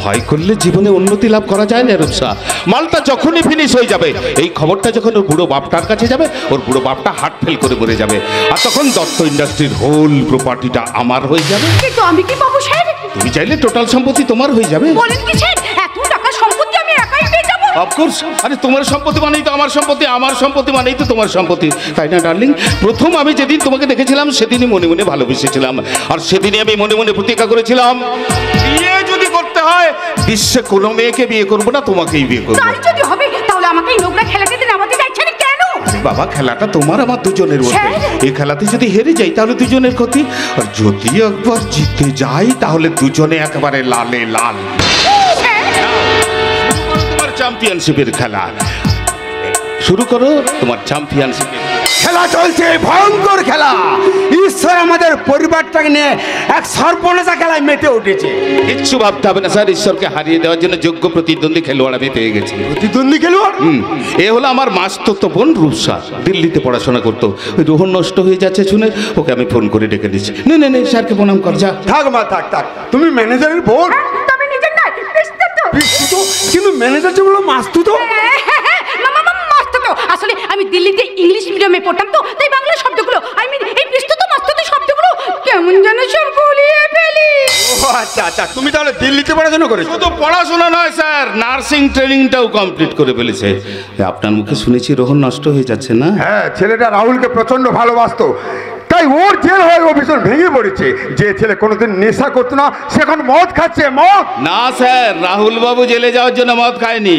ভয় করলে জীবনে উন্নতি লাভ করা যায় না রূপসা। মালটা যখনই ফিনিশ হয়ে যাবে, এই খবরটা যখন ওর বুড়ো বাপটার কাছে যাবে, ওর বুড়ো বাপটা হার্ট ফেল করে মরে যাবে। আর তখন দত্ত ইন্ডাস্ট্রির হোল প্রপার্টিটা আমার হয়ে যাবে। কিন্তু আমি কি পাবো স্যার? তুমি চাইলে টোটাল সম্পত্তি তোমার হয়ে যাবে। বলেন কি স্যার? এত টাকা সম্পত্তি আমি একাই পেয়ে যাবো? অফকোর্স। আরে তোমার সম্পত্তি মানেই তো আমার সম্পত্তি, আমার সম্পত্তি মানেই তো তোমার সম্পত্তি, তাই না ডার্লিং? প্রথম আমি যেদিন তোমাকে দেখেছিলাম সেদিনই মনে মনে ভালোবেসেছিলাম। আর সেদিনই আমি মনে মনে প্রতিজ্ঞা করেছিলাম, বিয়ে যদি করতে হয় বিশ্বে কোনো মেয়েকে বিয়ে করবো না, তোমাকেই বিয়ে করবো। তাই যদি হবে তাহলে আমাকে এই নোংরা খেলাতে দিন, আমাকে চাইছেন কেন? বাবা, খেলাটা তোমার আমার দুজনের মধ্যে। এই খেলাতে যদি হেরে যাই তাহলে দুজনের ক্ষতি, আর যদি একবার জিতে যাই তাহলে দুজনে একেবারে লালে লাল। তোমার চ্যাম্পিয়নশিপের খেলা শুরু করো, তোমার চ্যাম্পিয়নশিপের খেলা চলছে, ভয়ঙ্কর খেলা। ঈশ্বর আমাদের পরিবারটাকে নিয়ে এক সর্বনাশা খেলায় মেতে উঠেছে। কিচ্ছু ভাবতে হবে না স্যার, ঈশ্বরকে হারিয়ে দেওয়ার জন্য যোগ্য প্রতিদ্বন্দ্বী খেলোয়াড় আমি পেয়ে গেছি। প্রতিদ্বন্দ্বী খেলোয়াড়? এ হলো আমার মাস্তুতো বোন রূপসা, দিল্লিতে পড়াশোনা করতো। ওই রোহন নষ্ট হয়ে যাচ্ছে শুনে ওকে আমি ফোন করে ডেকে দিচ্ছি। নে নে নে, স্যারকে প্রণাম কর যা। থাক মা, থাক থাক। তুমি ম্যানেজারের বোন? তবে নিজের নয়, বিস্তারিত। কিন্তু ম্যানেজার যে বললো মাস্তুতো। আসলে আমি দিল্লিতে ইংলিশ মিডিয়ামে পড়তাম তো, তাই বাংলা শব্দগুলো আই মিন এই বিস্তুত মাস্তুত শব্দগুলো কেমন যেন সব গুলিয়ে ফেলি। ও আচ্ছা আচ্ছা, তুমি তাহলে দিল্লিতে পড়াশোনা করেছো? শুধু পড়াশোনা নয় স্যার, নার্সিং ট্রেনিংটাও কমপ্লিট করে ফেলেছে। আপনার মুখে শুনেছি রোহন নষ্ট হয়ে যাচ্ছে না? হ্যাঁ, ছেলেটা রাহুলকে প্রচন্ড ভালোবাসতো, তাই ওর জেল হয়ে ও ভীষণ ভেঙে পড়েছে। যে ছেলে কোনোদিন নেশা করতো না সে এখন মদ খাচ্ছে। মদ না স্যার, রাহুল বাবু জেলে যাওয়ার জন্য মদ খায়নি।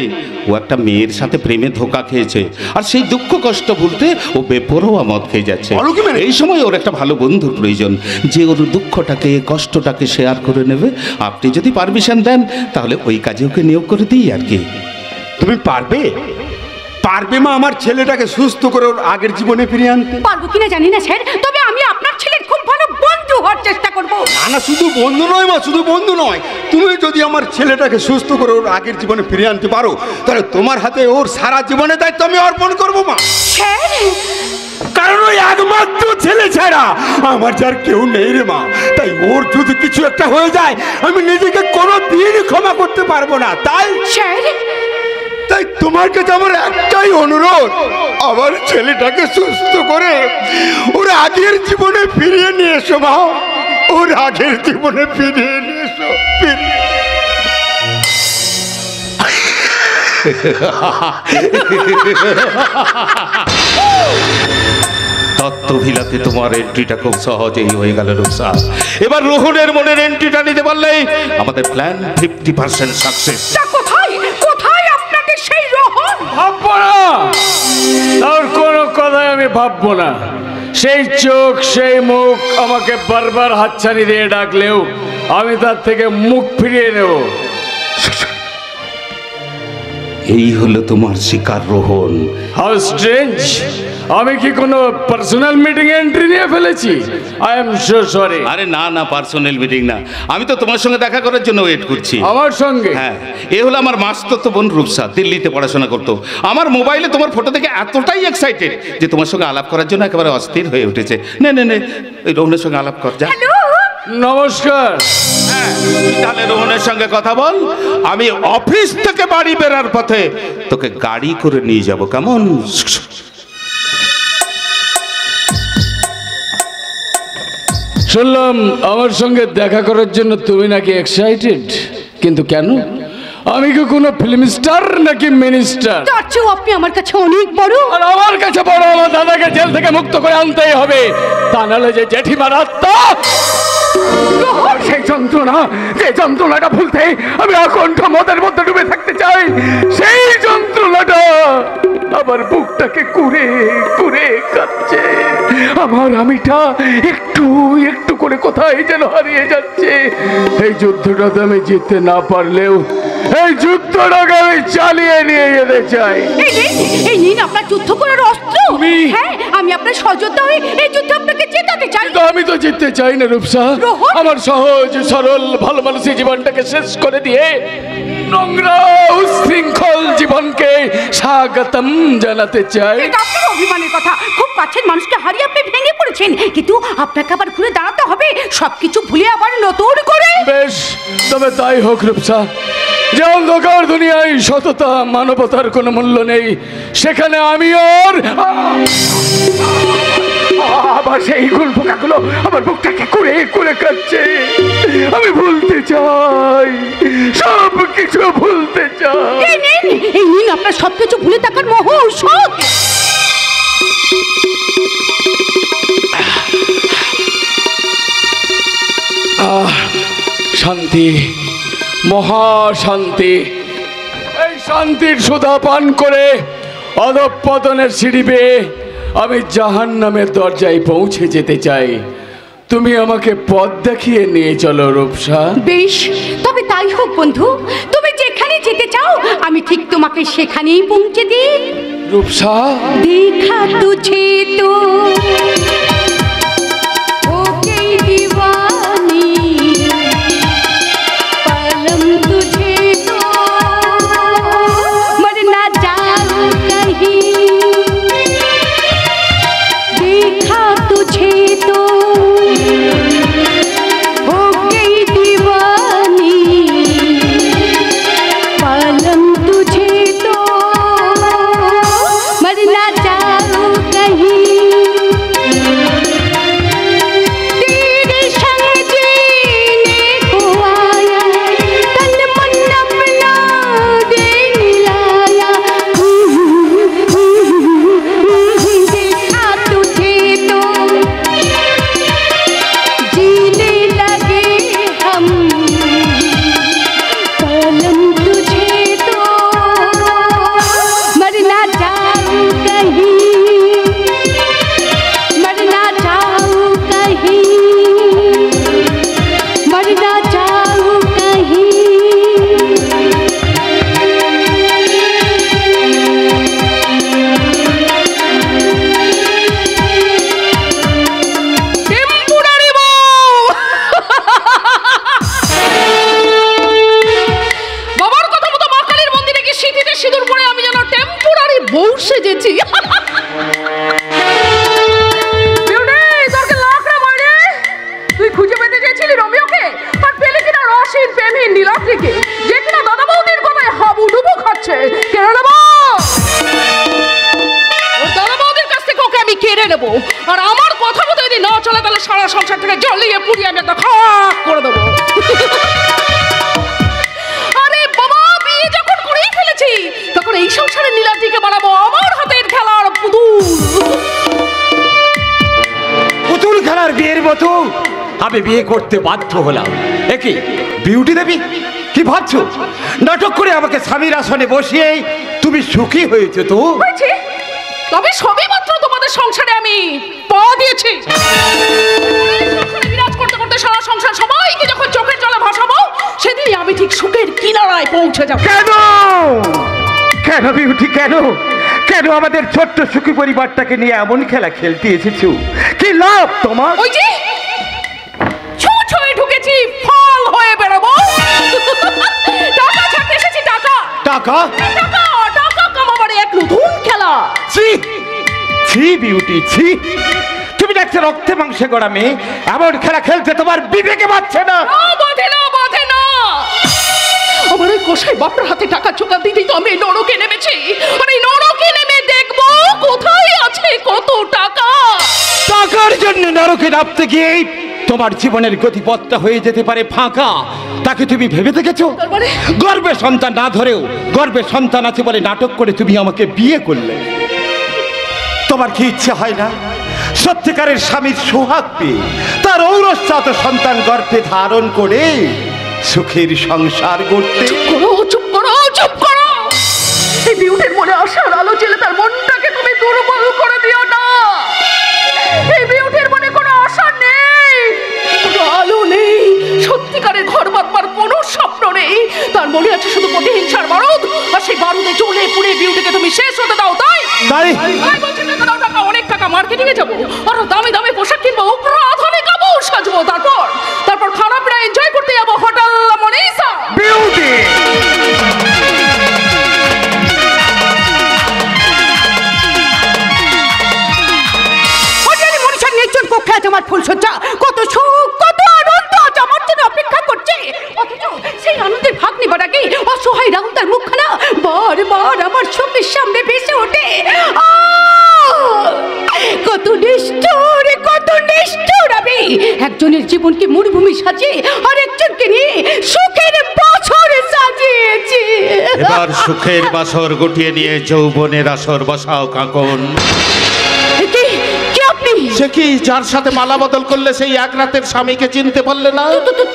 ও একটা মেয়ের সাথে প্রেমে ধোঁকা খেয়েছে, আর সেই দুঃখ কষ্ট ভুলতে ও বেপরোয়া মদ খেয়ে যাচ্ছে। এই সময় ওর একটা ভালো বন্ধুর প্রয়োজন, যে ওর দুঃখটাকে কষ্টটাকে শেয়ার করে নেবে। আপনি যদি পারমিশন দেন তাহলে ওই কাজে ওকে নিয়োগ করে দিই আর কি। তুমি পারবে? পারবে মা আমার ছেলেটাকে সুস্থ করে ওর আগের জীবনে ফিরিয়ে আনতে? পারবো কিনা জানি না স্যার, তবে আমি আপনার ছেলের খুব ভালো বন্ধু হওয়ার চেষ্টা করবো। না না, শুধু বন্ধু নয় মা, শুধু বন্ধু নয়। তুমি যদি আমার ছেলেটাকে সুস্থ করে ওর আগের জীবনে ফিরিয়ে আনতে পারো তাহলে তোমার হাতে ওর সারা জীবনের দায়িত্ব আমি অর্পণ করবো মা। কারণ ওই একমাত্র ছেলে ছাড়া আমার যার কেউ নেই রে মা। তাই ওর যদি কিছু একটা হয়ে যায় আমি নিজেকে কোনোদিন ক্ষমা করতে পারবো না। তাই তোমার কাছে আমার একটাই অনুরোধ, আমার ছেলেটাকে সুস্থ করে ওর আগের জীবনে ফিরিয়ে নিয়ে এসো মা। ওর আগের জীবনে ফিরিয়ে নিয়ে এসো। তত্ত্বভিলাতে তোমার এন্ট্রিটা খুব সহজেই হয়ে গেল রূপসা। এবার রোহনের মনের এন্ট্রিটা নিতে পারলেই আমাদের প্ল্যান 50% সাকসেস। কোথায় আপনাদের সেই রোহন? ভাববো না, তার কোনো কথাই আমি ভাববো না। সেই চোখ সেই মুখ আমাকে বারবার হাতছানি দিয়ে ডাকলেও আমি তার থেকে মুখ ফিরিয়ে নেব। এই হলো তোমার শিকার রোহন। How strange! আমি কি কোনো পার্সোনাল মিটিং এন্ট্রি নিয়ে ফেলেছি? I am so sorry. আরে না না, পার্সোনাল মিটিং না, আমি তো তোমার সঙ্গে দেখা করার জন্য ওয়েট করছি। আমার সঙ্গে? হ্যাঁ, এ হলো আমার মাস্তুতো বোন রূপসা, দিল্লিতে পড়াশোনা করতো। আমার মোবাইলে তোমার ফটো দেখে এতটাই এক্সাইটেড যে তোমার সঙ্গে আলাপ করার জন্য একেবারে অস্থির হয়ে উঠেছে। নে নে নে, ওই রোহনের সঙ্গে আলাপ কর যা। নমস্কার। হ্যাঁ, তাহলে রোহনের সঙ্গে কথা বল। আমি অফিস থেকে বাড়ি বেরার পথে তোকে গাড়ি করে নিয়ে যাব, কেমন? শুনলাম আমার সঙ্গে দেখা করার জন্য তুমি নাকি এক্সাইটেড, কিন্তু কেন? আমি কি কোনো ফিল্ম স্টার নাকি মিনিস্টার? তার চেয়েও আপনি আমার কাছে অনেক বড়। আর আমার কাছে বড় আমার দাদাকে জেল থেকে মুক্ত করে আনতেই হবে, তা নাহলে যে জেঠিমার আত্মা, সেই যন্ত্রণা, যে যন্ত্রণাটা ভুলতে আমি আকণ্ঠ মদের মধ্যে ডুবে থাকতে চাই, সেই যন্ত্রণাটা আমার বুকটাকে কুড়ে কুড়ে কাটছে। আমার আমিটা একটু একটু করে কোথায় যেন হারিয়ে যাচ্ছে। এই যুদ্ধটাতে আমি জিততে না পারলেও এই যুদ্ধটাকে আমি চালিয়ে নিয়ে যেতে চাই। এই নিন আপনার যুদ্ধ করার অস্ত্র। হ্যাঁ, আমি আপনার সহযোদ্ধা হয়ে এই যুদ্ধ আপনাকে জেতাতে চাই। কিন্তু আমি তো জিততে চাই না রূপসা। আমার সহজ সরল ভালো মানুষের জীবনটাকে শেষ করে দিয়ে নোংরা উশৃঙ্খল জীবনকে স্বাগতম জানাতে চাই। এটা আপনার অভিমানের কথা। খুব কাছের মানুষকে হারিয়ে আপনি ভেঙে পড়েছেন, কিন্তু আপনাকে আবার ঘুরে দাঁড়াতে হবে, সবকিছু ভুলে আবার নতুন করে। বেশ, তবে তাই হোক রূপসা। যে অন্ধকার দুনিয়ায় সততা মানবতার কোনো মূল্য নেই, সেখানে আমি ওর আবার সেই গুলপোকাগুলো আমার বুকটাকে কুড়ে কুড়ে কাটছে। আমি ভুলতে চাই, সব কিছু ভুলতে চাই। এই নিন আপনার সবকিছু ভুলে থাকার মোহ ঔষধ। শান্তি, মহাশান্তি। এই শান্তির সুধা পান করে অধঃপতনের সিঁড়ি বেয়ে আমি জাহান্নামের দরজায় পৌঁছে যেতে চাই। তুমি আমাকে পথ দেখিয়ে নিয়ে চলো রূপসা। বেশ, তবে তাই হোক বন্ধু। তুমি যেখানে যেতে চাও আমি ঠিক তোমাকে সেখানেই পৌঁছে দিই। রূপসা, দেখা তুঝে তো আর আমার কথা মতো যদি না চলে তাহলে সারা সংসার থেকে জ্বলিয়ে পুড়িয়ে আমি একটা খাক করে দেবো। আরে বাবা, বিয়ে যখন করেই ফেলেছি তখন এই সংসারের নীলাদ্রিকে বানাবো আমার হাতের খেলার পুতুল। পুতুল খেলার বিয়ের মতো আমি বিয়ে করতে বাধ্য হলাম। একই বিউটি দেবী, কি ভাবছো? নাটক করে আমাকে স্বামীর আসনে বসিয়ে তুমি সুখী হয়েছো তো? তবে সবই মাত্র তোমাদের সংসারে আমি পা দিয়েছি। বিরাজ করতে করতে সারা সংসার সবাইকে যখন চোখের জলে ভাসাবো, সেদিনই আমি ঠিক সুখের কিনারায় পৌঁছে যাবো। কেন কেন বিউটি কেন কেন আমাদের ছোট্ট সুখী পরিবারটাকে নিয়ে এমন খেলা খেলতে এসেছো? কি লাভ তোমার? ওই যে ছুঁয়ে ঢুকেছি, ফল হয়ে বেরোবো। টাকা ছাড়তে এসেছি, টাকা টাকা টাকা টাকা কামাবার এক নতুন খেলা। ছি ছি বিউটি ছি, তুমি দেখছো রক্তে মাংসে গড়া মেয়ে, এমন খেলা খেলতে তোমার বিবেকে বাঁচছে না। বাঁধে না, বাঁধে না। আমার ওই কষাই বাপটার হাতে টাকা চোকা দিতেই তো আমি এই নরকে নেমেছি। আর এই নরকে নেমে দেখবো কোথায় আছে কত টাকা। টাকার জন্য নরকে নামতে গিয়ে তোমার জীবনের গতিপথটা হয়ে যেতে পারে ফাঁকা। তাকে তুমি ভেবে দেখেছো? গর্ভে সন্তান না ধরেও গর্ভে সন্তান আছে বলে নাটক করে তুমি আমাকে বিয়ে করলে। তোমার কি ইচ্ছে হয় না সত্যিকারের স্বামীর সোহাগ পেয়ে তার ঔরস্যাত সন্তান গর্ভে ধারণ করে সুখের সংসার গড়তে? চুপ করো, চুপ করো, চুপ করো। এই বিউটির মনে আসার আলো জ্বেলে তার মনটাকে তুমি দুর্বল করে দিও না। এই বিউটির মনে কোনো আশা নেই, কোনো আলো নেই, সত্যিকারের ঘর বাঁধবার কোনো স্বপ্ন নেই। তার মনে আছে শুধু প্রতিহিংসার বারুদ, আর সেই বারুদে জ্বলে পুড়ে বিউটিকে তুমি শেষ হতে দাও। তাই বলছি টাকা দাও, টাকা, অনেক টাকা। মার্কেটিং এ যাবো, আর দামি দামি পোশাক কিনবো, উগ্র আধুনিক কাপড় সাজবো, তারপর খানা পিনা এনজয় করতে যাবো হোটেল মনিসা। বিউটি হোটেল মনিসার নির্জন কক্ষে আছে আমার ফুলসজ্জা। কত সুখ, কত আনন্দ আজ আমার জন্য অপেক্ষা করছে। অথচ সেই আনন্দের ভাগ নেবার আগে অসহায় রাহুল তার মুখখানা বারবার আমার চোখের সামনে ভেসে ওঠে। কত নিষ্ঠুর, কত নিষ্ঠুর আমি একজনের জীবনকে মরুভূমি সাজিয়ে আর একজনকে নিয়ে সুখের বছর সাজিয়েছি। এবার সুখের বাসর গুটিয়ে নিয়ে যৌবনের আসর বসাও কাকন। সে কি যার সাথে মালা বদল করলে সেই এক রাতের স্বামীকে চিনতে পারলে না?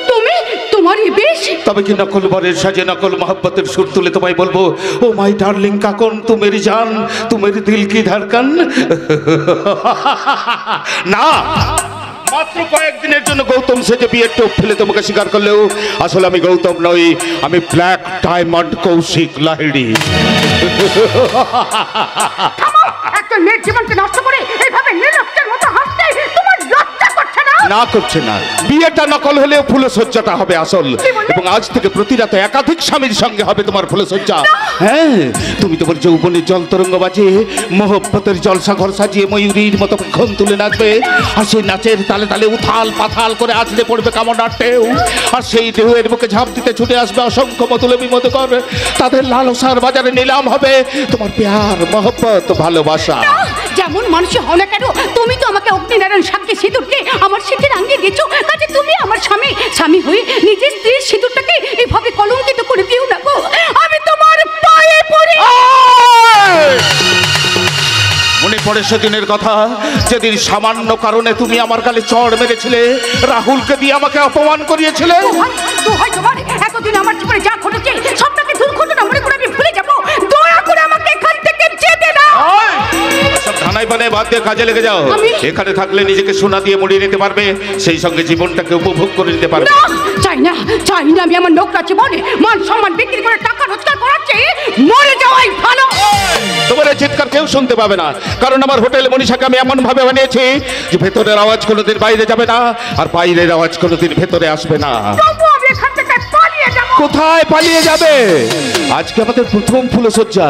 তুমি তোমারই বেশ। তবে কি নকল বরের সাজে নকল মহব্বতের সুর তুলে তোমায় বলবো, ও মাই ডার্লিং কাকন, তু মেরি জান, তু মেরি দিল কি ধড়কন। না, মাত্র কয়েকদিনের জন্য গৌতম সেজে বিয়ের টোপ ফেলে তোমাকে স্বীকার করলেও আসলে আমি গৌতম নই, আমি ব্ল্যাক ডায়মন্ড কৌশিক লাহিড়ী। একটা মেয়ের জীবনকে নষ্ট করে এইভাবে নির্লজ্জের মতো হাসতে তোমার লজ্জা করছে না? না করছে না। বিয়েটা নকল হলেও ফুলসজ্জাটা হবে আসল, এবং আজ থেকে প্রতি রাতে একাধিক স্বামীর সঙ্গে হবে তোমার ফুলসজ্জা। হ্যাঁ, তুমি তোমার যৌবনের জল তরঙ্গ বাজিয়ে মহব্বতের জলসাঘর সাজিয়ে ময়ূরীর মতো ঘন তুলে নাচবে, আর সেই নাচের তালে তালে উথাল পাথাল করে আছড়ে পড়বে কামনার ঢেউ, আর সেই ঢেউয়ের বুকে ঝাঁপ দিতে ছুটে আসবে অসংখ্য মতলবী মধুকর। তাদের লালসার বাজারে নিলাম হবে তোমার প্যার, মহব্বত, ভালোবাসা। যেমন মানুষ হও না কেন, তুমি তো আমাকে অগ্নিনারায়ণ সাক্ষী সিঁদুরকে আমার সিঁথির আঙ্গিয়ে দিয়েছো। কাজে তুমি আমার স্বামী হয়ে নিজের স্ত্রীর সিঁদুরটাকে এভাবে কলঙ্কিত করে দিও না গো। আমি তোমার পায়ে পড়ি। মনে পড়ে সেদিনের কথা, যেদিন সামান্য কারণে তুমি আমার গালে চড় মেরেছিলে, রাহুলকে দিয়ে আমাকে অপমান করিয়েছিলে। এতদিন আমার জীবনে যা ঘটেছে সবটাকে দুর্ঘটনা মনে করে আমি ভুলে যাবো। দয়া করে আমাকে এখান থেকে যেতে দাও। থানায় বানায় বাদ দিয়ে কাজে লেগে যাও। এখানে থাকলে নিজেকে সোনা দিয়ে মুড়িয়ে নিতে পারবে, সেই সঙ্গে জীবনটাকে উপভোগ করে নিতে পারবে। চাই না আমি আমার নোকরা জীবনে মান সম্মান বিক্রি করে টাকা রোজগার করার চেয়ে মরে যাওয়াই ভালো। তোমার চিৎকার কেউ শুনতে পাবে না, কারণ আমার হোটেল মনীষাকে আমি এমন ভাবে বানিয়েছি যে ভেতরের আওয়াজ কোনোদিন বাইরে যাবে না, আর বাইরের আওয়াজ কোনোদিন ভেতরে আসবে না। কোথায় পালিয়ে যাবে? আজকে আমাদের প্রথম ফুলসজ্জা,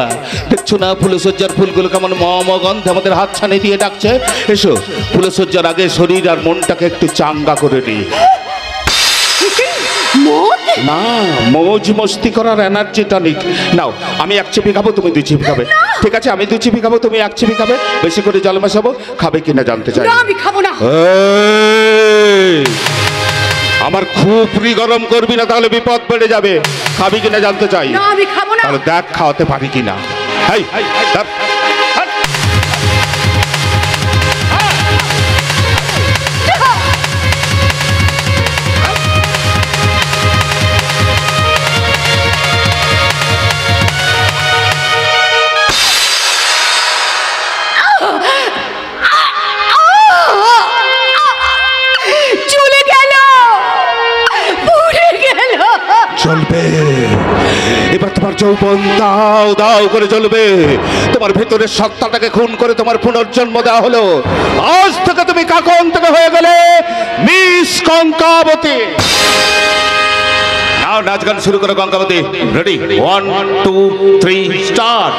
দেখছো না ফুলসজ্জার ফুলগুলো কেমন মমগন্ধ আমাদের হাত ছানি দিয়ে ডাকছে। এসো, ফুলসজ্জার আগে শরীর আর মনটাকে একটু চাঙ্গা করে নি। না, মৌজ মস্তি করার এনার্জি টনিক নাও। আমি এক চিপি খাবো, তুমি দুই চিপি খাবে। ঠিক আছে, আমি দুই চিপি খাবো, তুমি এক চিপি খাবে। বেশি করে জল মেশাবো, খাবে কিনা জানতে চাই। আমি খাবো না। আমার খুব গরম করবি না, তাহলে বিপদ বেড়ে যাবে। খাবি কিনা জানতে চাই। না, আমি খাবো না। তাহলে দেখ খাওয়াতে পারি কিনা। চলে গেল, পুড়ে গেল। চলবে তোমার যৌবন দাও দাও করে জ্বলবে। তোমার ভেতরের সত্তাটাকে খুন করে তোমার পুনর্জন্ম দেওয়া হলো। আজ থেকে তুমি কাকন থেকে হয়ে গেলে মিস কঙ্কাবতী। নাও নাচ গান শুরু করো কঙ্কাবতী। Ready, 1 2 3 start.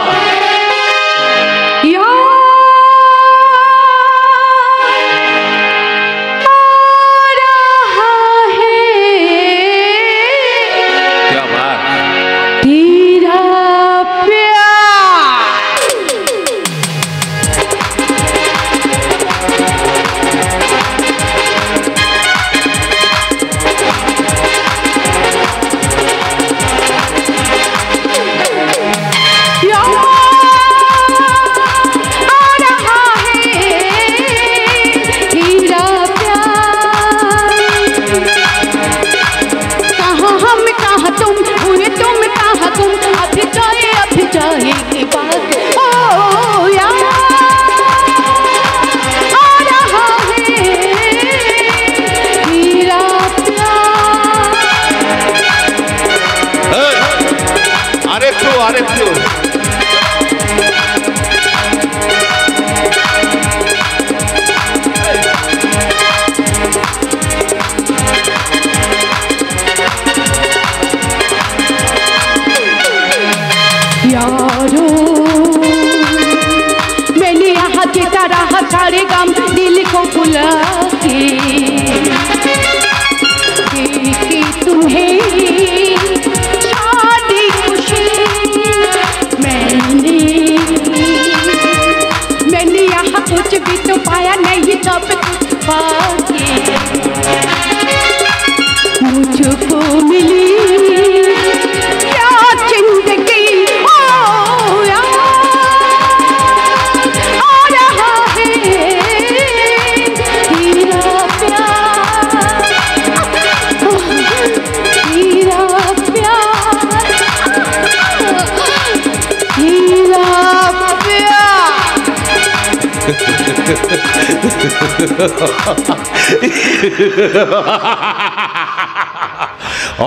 सारे गम दिल को भुला के तुम्हें शादी खुशी मैंने यहाँ कुछ भी तो पाया नहीं, सब कुछ पाके मुझको मिली क्या जिंदगी।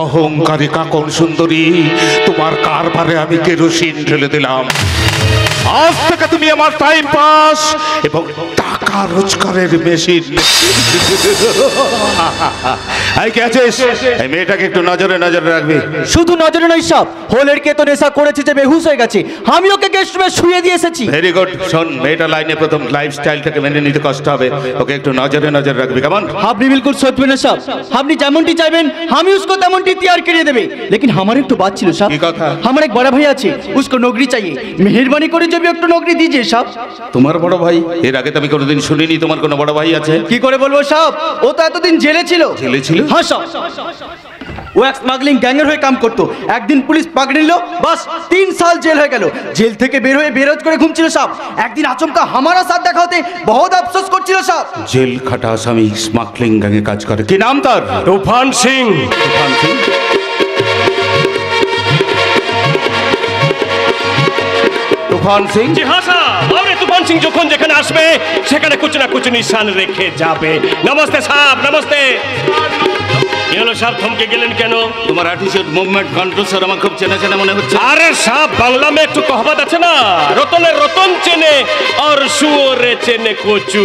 অহংকারী কাকন সুন্দরী, তোমার কারবারে আমি কেরোসিন ঢেলে দিলাম। আজ থেকে তুমি আমার টাইম পাস এবং টাকা রোজগারের মেশিন। এই মেয়েটাকে একটু নজরে নজরে রাখবি। শুধু নজরে নয় সব, হোলের কে তো নেশা করেছে যে বেহুশ হয়ে গেছে। আমি ওকে গেস্ট রুমে শুয়ে দিয়ে এসেছি। Very good. শোন, মেয়েটা লাইনে প্রথম লাইফস্টাইলটাকে মেনে নিতে কষ্ট হবে, ওকে একটু নজরে নজরে রাখবি। কেমন? আপনি बिल्कुल सोच में साहब, আপনি যেমনটি চাইবেন আমি उसको তেমনটি तैयार করে দেবে। लेकिन हमारे एक तो बात ছিল साहब। কি কথা? हमारे एक बड़ा भाई আছে, उसको नौकरी चाहिए। मेहरबानी করে যদি একটু নৌকরি দিজিয়ে সাহেব। তোমার বড় ভাই? এর আগে তো আমি কোনোদিন শুনিনি তোমার কোনো বড় ভাই আছে। কি করে বলবো সাহেব, ও তো এতদিন জেলে ছিল। জেলে ছিল? হ্যাঁ সাহেব, ও এক স্মাগলিং গ্যাংয়ের হয়ে কাম করতো। একদিন পুলিশ পাকড়ে নিল, বাস 3 সাল জেল হয়ে গেল। জেল থেকে বের হয়ে বেরোজ করে ঘুমছিল সাহেব। একদিন আচমকা हमारा साथ দেখা হতে বহুত আফসোস করছিল সাহেব। জেল খাটা আসামি স্মাগলিং গ্যাংয়ে কাজ করে। কি নাম তার? তুফান সিং। তুফান সিং? তুফান সিং? জি হ্যাঁ সাহেব। और तूफान सिंह যখন যেখানে আসবে সেখানে कुछ ना कुछ নিশান রেখে যাবে। নমস্তে সাহেব, নমস্তে। কি হলো সাহেব, থমকে গেলেন কেন? তোমার অ্যাটিটিউড, মুভমেন্ট, কন্ট্রোল স্যার আমার খুব চেনা চেনা মনে হচ্ছে। আরে সাহেব, বাংলা में একটু কহাবত আছে না, রতনের রতন চেনে আর শুয়োরে চেনে কচু।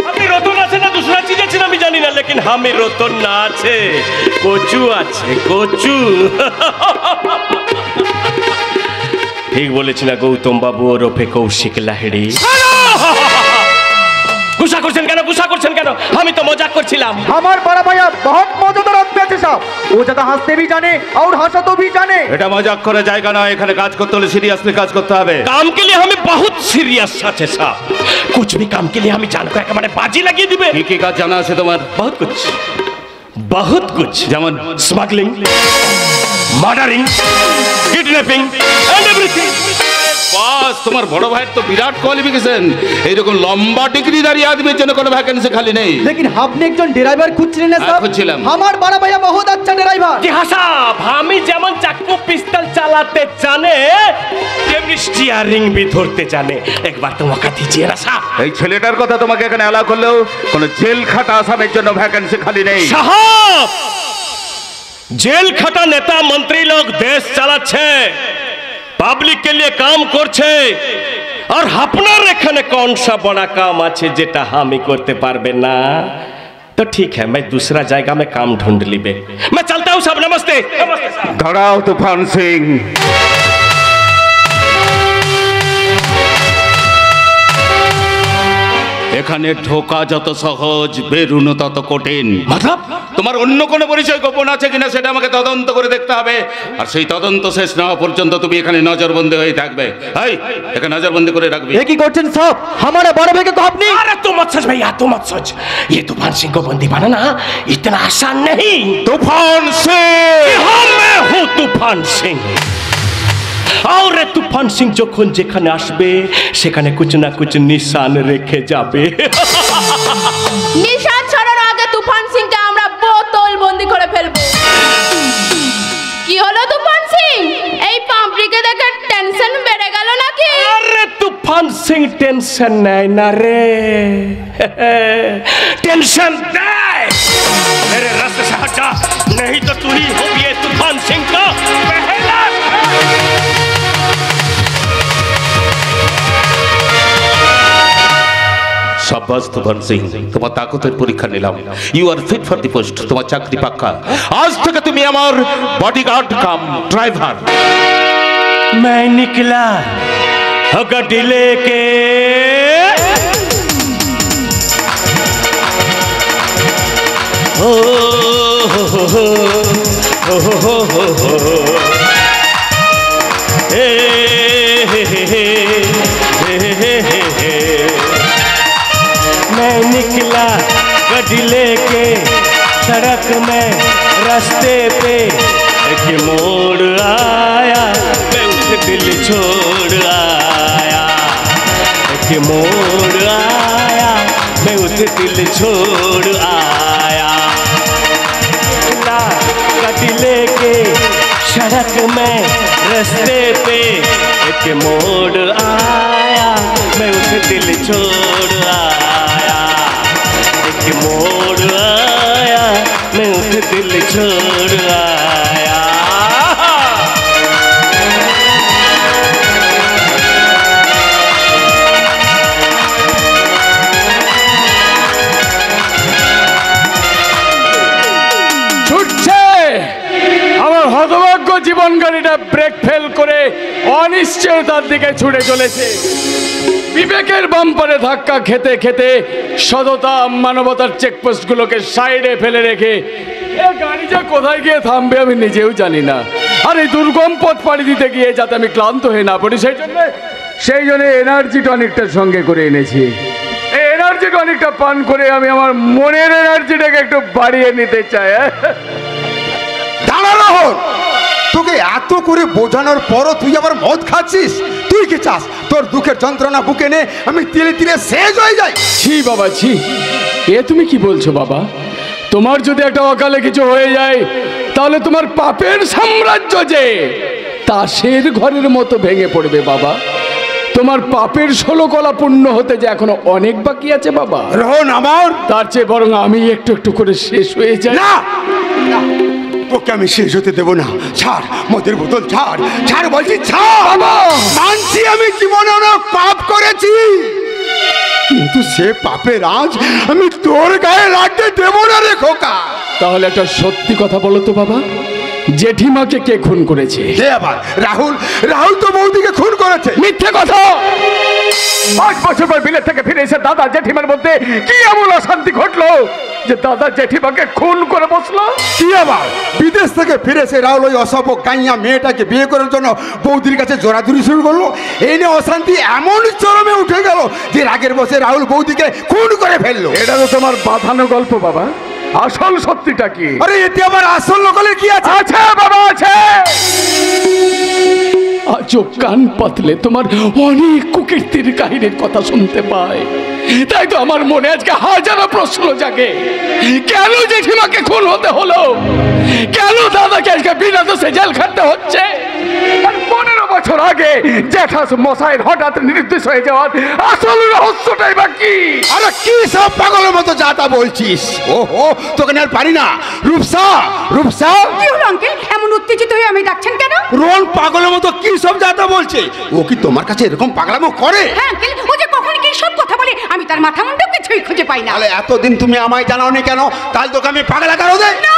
আপনি রতন আছে না दूसरा चीज আছে না আমি জানি না, लेकिन আমি রতন না আছে, কচু আছে, কচু। ঠিক বলেছি না গৌতম বাবু ওরফে কৌশিক লাহিড়ী? গুসা করছেন কেন, গুসা করছেন কেন? আমি তো মজাক করছিলাম। আমার বড় ভাইয়া বহুত মজাদার আদমি আছে সাহেব। ও ज्यादा হাসতে भी जाने और हंसतो भी जाने। এটা মজাক করে জায়গা নয়, এখানে কাজ করতে হলে সিরিয়াসলি কাজ করতে হবে। काम के लिए हमें बहुत सीरियस আছে साहब। कुछ भी काम के लिए हम जान को একেবারে বাজি লাগিয়ে দিবে। কি কি কাজ জানা আছে তোমার? बहुत कुछ, बहुत कुछ। যেমন স্মাগলিং, মার্ডারিং, কিডন্যাপিং এন্ড এভরিথিং। বাস, তোমার বড় ভাইয়ের তো বিরাট কোয়ালিফিকেশন। এইরকম লম্বা ডিগ্রিধারী আদমির জন্য কোনো ভ্যাকেন্সি খালি নেই। लेकिन আপনি একজন ড্রাইভার খুঁজছিলেন না স্যার? খুঁজছিলাম। আমার বড় ভাইয়া বহুত আচ্ছা ড্রাইভার। জি হ্যাঁ সাহেব, আমি যেমন চাকু পিস্তল চালাতে জানে তেমনি স্টিয়ারিং भी ধরতে জানে। একবার তো মौका दीजिए না সাহেব। এই ছেলেটার কথা তোমাকে এখানে অ্যালাউ করলেও কোনো জেল খাটা আসামের জন্য ভ্যাকেন্সি খালি নেই। সাহেব जेल खटा नेता मंत्री लोग देश চালাচ্ছে, পাবলিক के लिए काम করছে, और আপনার এখানে कौन सा बड़ा काम আছে যেটা আমি করতে পারবে না? तो ठीक है, मैं दूसरा जगह में काम ढूंढ लीबे। मैं चलता हूँ साहब, नमस्ते। দাঁড়াও তুফান সিং, এখানে ঢোকা যত সহজ, বেরুনো তত কঠিন। मतलब তোমার অন্য কোনো পরিচয় গোপন আছে কিনা সেটা আমাকে তদন্ত করে দেখতে হবে, আর সেই তদন্ত শেষ না হওয়া পর্যন্ত তুমি এখানে নজরবন্দি হয়ে থাকবে। এই, এখানে নজরবন্দি করে রাখবি। ये की করছেন সব? हमारा बड़ा भाई को आपने। अरे तू मत सोच भैया, तू मत सोच, ये तूफान सिंह को बंदी बनाना इतना आसान नहीं। তুফান সিং, हाँ मैं हूँ तूफान सिंह। और तूफान सिंह যখন যেখানে আসবে সেখানে कुछ ना कुछ निशान রেখে যাবে। নিশান ছাড়ার আগে তুফান সিংকে আমরা বোতল বন্দি করে ফেলবো। কি হলো তুফান সিং? এই পাম্পড়িকে দেখে টেনশন বেড়ে গেল নাকি? अरे तूफान सिंह टेंशन नहीं ना रे, टेंशन नहीं, मेरे रास्ते से हट जा, नहीं तो तू ही हो ये तूफान सिंह का पहला। শাবাশ তুফান সিং, তোমার তাকতের পরীক্ষা নিলাম। You are fit for the post, তোমার চাকরি পাক্কা। আজ থেকে তুমি আমার বডিগার্ড কাম ড্রাইভার। मैं निकला गड्डी लेके, ओ हो हो, हे मैं निकला गड्डी लेके, सड़क में रास्ते पे एक मोड़ आया, मैं उस दिल छोड़ आया, एक मोड़ आया, मैं उस दिल छोड़ आया। गड्डी लेके सड़क में रास्ते पे एक मोड़ आया, मैं उस दिल छोड़ आया, एक मोड़ आया, मैं उस दिल छोड़ आया। ছুটছে আমার হতভাগ্য জীবন, গাড়িটা ব্রেক ফেল করে অনিশ্চয়তার দিকে ছুটে চলেছে। বিবেকের বাম্পারে ধাক্কা খেতে খেতে সততা মানবতার চেকপোস্টগুলোকে সাইডে ফেলে রেখে এ গাড়ি যে কোথায় গিয়ে থামবে আমি নিজেও জানি না। আর এই দুর্গম পথ পাড়ি দিতে গিয়ে যাতে আমি ক্লান্ত হয়ে না পড়ি সেই জন্য এনার্জি টনিকটা সঙ্গে করে এনেছি। এই এনার্জি টনিকটা পান করে আমি আমার মনের এনার্জিটাকে একটু বাড়িয়ে নিতে চাই। দাঁড়া রাহুল, তোকে এত করে বোঝানোর পরও তুই আবার মদ খাচ্ছিস? তুই কি চাস তোর দুঃখের যন্ত্রণা বুকে নে আমি তিলে তিলে শেষ হয়ে যাই? ছি বাবা ছি, এ তুমি কি বলছো বাবা? তোমার যদি একটা অকালে কিছু হয়ে যায় তাহলে তোমার পাপের সাম্রাজ্য যে তাসের ঘরের মতো ভেঙে পড়বে বাবা। তোমার পাপের 16 কলা পূর্ণ হতে যে এখনো অনেক বাকি আছে বাবা। রোহন আমার, তার চেয়ে বরং আমি একটু একটু করে শেষ হয়ে যাই। না, তোকে আমি শেষ হতে দেবো না। ছাড় মদের বোতল, ছাড় ছাড় বলছি, ছাড় বাবা। মানছি আমি জীবনে অনেক পাপ করেছি, কিন্তু সে পাপের আজ আমি তোর গায়ে লাগতে দেবো না রে খোকা। তাহলে একটা সত্যি কথা বলো তো বাবা, জেঠিমাকে কে খুন করেছে? কে আবার? রাহুল। রাহুল তো বৌদিকে খুন করেছে। মিথ্যে কথা। 5 বছর পর বিলেত থেকে ফিরে এসে দাদা জেঠিমার মধ্যে কি এমন অশান্তি ঘটলো যে দাদা জেঠিমাকে খুন করে বসলো? কি আবার? বিদেশ থেকে ফিরে এসে রাহুল ওই অসভ্য গাইয়া মেয়েটাকে বিয়ে করার জন্য বৌদির কাছে জোরাজুরি শুরু করলো। এই নিয়ে অশান্তি এমন চরমে উঠে গেল যে রাগের বসে রাহুল বৌদিকে খুন করে ফেললো। এটা তো তোমার বাঁধানো গল্প বাবা, আসল সত্যিটা কি? আরে এতে আমার আসল নকলের কি আছে? আছে বাবা, আছে। আজও কান পাতলে তোমার অনেক কুকীর্তির কাহিনীর কথা শুনতে পাই, তাই তো আমার মনে আজকে হাজারো প্রশ্ন জাগে। কেন জেঠিমাকে খুন হতে হলো? কেন দাদাকে আজকে বিনা দোষে জেল খাটতে হচ্ছে? আর 15 বছর আগে জ্যাঠাস মশাইয়ের হঠাৎ নির্দেশ হয়ে যাওয়ার আসল রহস্যটাই বা কি? আরে কি সব পাগলের মতো যাতা বলছিস? ওহো, তোকে আর পারি না। রূপসা, রূপসা, কি হলো আঙ্কেল? এমন উত্তেজিত হয়ে আমি ডাকছেন কেন? রোহন পাগলের মতো কি সব যাতা বলছে? ও কি তোমার কাছে এরকম পাগলামো করে? হ্যাঁ আঙ্কেল, ও যে কখন কি সব কথা বলে আমি তার মাথা মুন্ডু কিছুই খুঁজে পাই না। তাহলে এতদিন তুমি আমায় জানাওনি কেন? তাহলে তোকে আমি পাগলা গারো দেই? না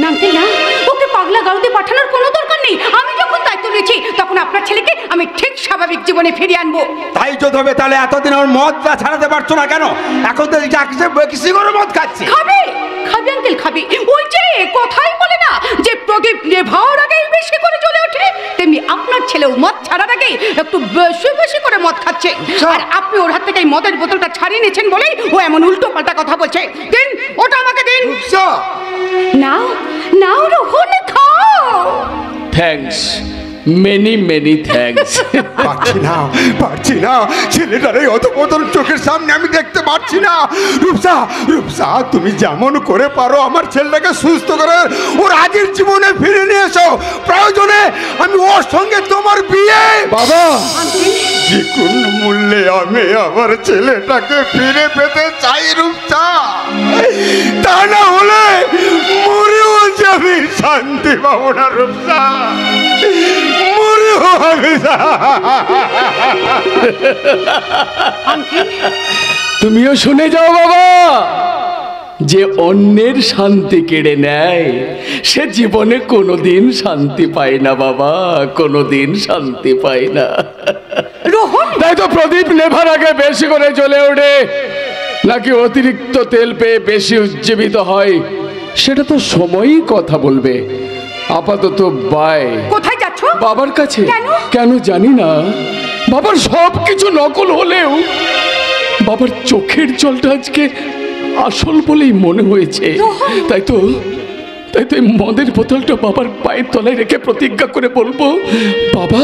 না আঙ্কেল, না, ওকে পাগলা গারদে পাঠানোর কোনো দরকার নেই। আমি যখন দায়িত্ব নিয়েছি তখন আপনার ছেলেকে আমি ঠিক স্বাভাবিক জীবনে ফিরিয়ে আনবো। তাই যদি হবে তাহলে এতদিন ওর মদটা ছাড়াতে পারছো না কেন? এখন তো কিসি করে মদ খাচ্ছে। খাবে খাবে আঙ্কেল, খাবে। ওই যে কথাই বলে না যে প্রদীপ নেভার আগেই বেশি করে জ্বলে ওঠে, তেমনি আপনার ছেলেও মদ ছাড়ার আগে একটু বেশি বেশি করে মদ খাচ্ছে। আর আপনি ওর হাত থেকে এই মদের বোতলটা ছাড়িয়ে নিয়েছেন বলেই ও এমন উল্টো পাল্টা কথা বলছে। দিন ওটা আমাকে দিন। নাও নাও রোহন, খাও। Thanks, many many thanks. পারছি না ছেলেটার এই অধপতন চোখের সামনে আমি দেখতে পাচ্ছি না। রূপসা, রূপসা, তুমি যেমন করে পারো আমার ছেলেটাকে সুস্থ করে ওর আগের জীবনে ফিরে নিয়ে এসো। প্রয়োজনে আমি ওর সঙ্গে তোমার বিয়ে। বাবা, যে কোন মূল্যে আমি আমার ছেলেটাকে ফিরে পেতে চাই রূপসা, তা না হলে মরেও যাবি, শান্তি পাবো না রূপসা, মরেও আমি। তুমিও শুনে যাও বাবা, যে অন্যের শান্তি কেড়ে নেয় সে জীবনে কোনোদিন শান্তি পায় না বাবা, কোনোদিন শান্তি পায় না। তাই তো প্রদীপ নেভার আগে বেশি করে জ্বলে ওঠে, নাকি অতিরিক্ত তেল পেয়ে বেশি উজ্জীবিত হয় সেটা তো সময়ই কথা বলবে। আপাতত বাই। কোথায় যাচ্ছ? বাবার কাছে। কেন? কেন জানি না। বাবার সব কিছু নকল হলেও বাবার চোখের জলটা আজকে আসল বলেই মনে হয়েছে। তাই তো এই মদের বোতলটা বাবার পায়ের তলায় রেখে প্রতিজ্ঞা করে বলবো, বাবা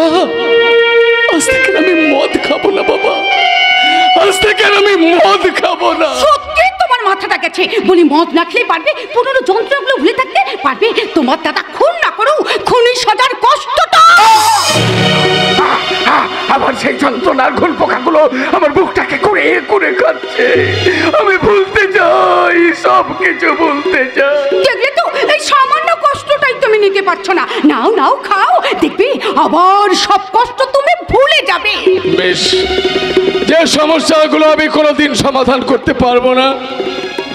আজ থেকে আমি মদ খাবো না, বাবা আজ থেকে আমি মদ খাবো না। সত্যি তোমার মাথাটা গেছে। বলি মদ না খেলে পারবে পুরনো যন্ত্রগুলো ভুলে থাকতে পারবে? তোমার দাদা খুন না করো, খুনি সাজার কষ্টটা। আমার সেই যন্ত্রণার ঘুল পোকাগুলো আমার বুকটাকে করে করে খাচ্ছে। আমি ভুলতে চাই, সব কিছু ভুলতে চাই। দেখলে তো এই সামান্য কষ্টটাই তুমি নিতে পারছো না। নাও নাও, খাও, দেখবে আবার সব কষ্ট তুমি ভুলে যাবে। বেশ, যে সমস্যাগুলো আমি কোনোদিন সমাধান করতে পারবো না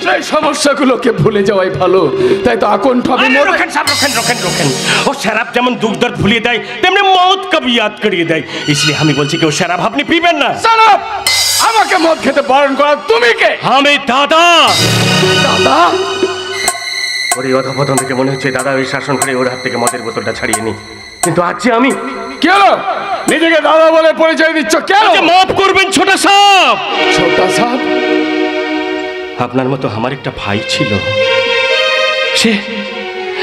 সেই সমস্যাগুলোকে ভুলে যাওয়াই ভালো। তাই তো আকণ্ঠ रोकन वो शराब যেমন দুঃখ দর্দ ভুলিয়ে দেয় তেমনি মौत কবি याद করিয়ে দেয়। इसलिए আমি বলছি কি ও শরাব আপনি পিবেন না। সালাম, আমাকে মদ খেতে বারণ করা তুমি কে? আমি দাদা। দাদা? ওর এই অধপতন থেকে মনে হচ্ছে দাদা ওই শাসন করে ওর হাত থেকে মদের বোতলটা ছাড়িয়ে নি। কিন্তু আজ যে আমি কি হলো? নিজেকে দাদা বলে পরিচয় দিচ্ছ কেন? মাফ করবেন ছোটা সাহেব। ছোটা সাহেব? আপনার মতো আমার একটা ভাই ছিল,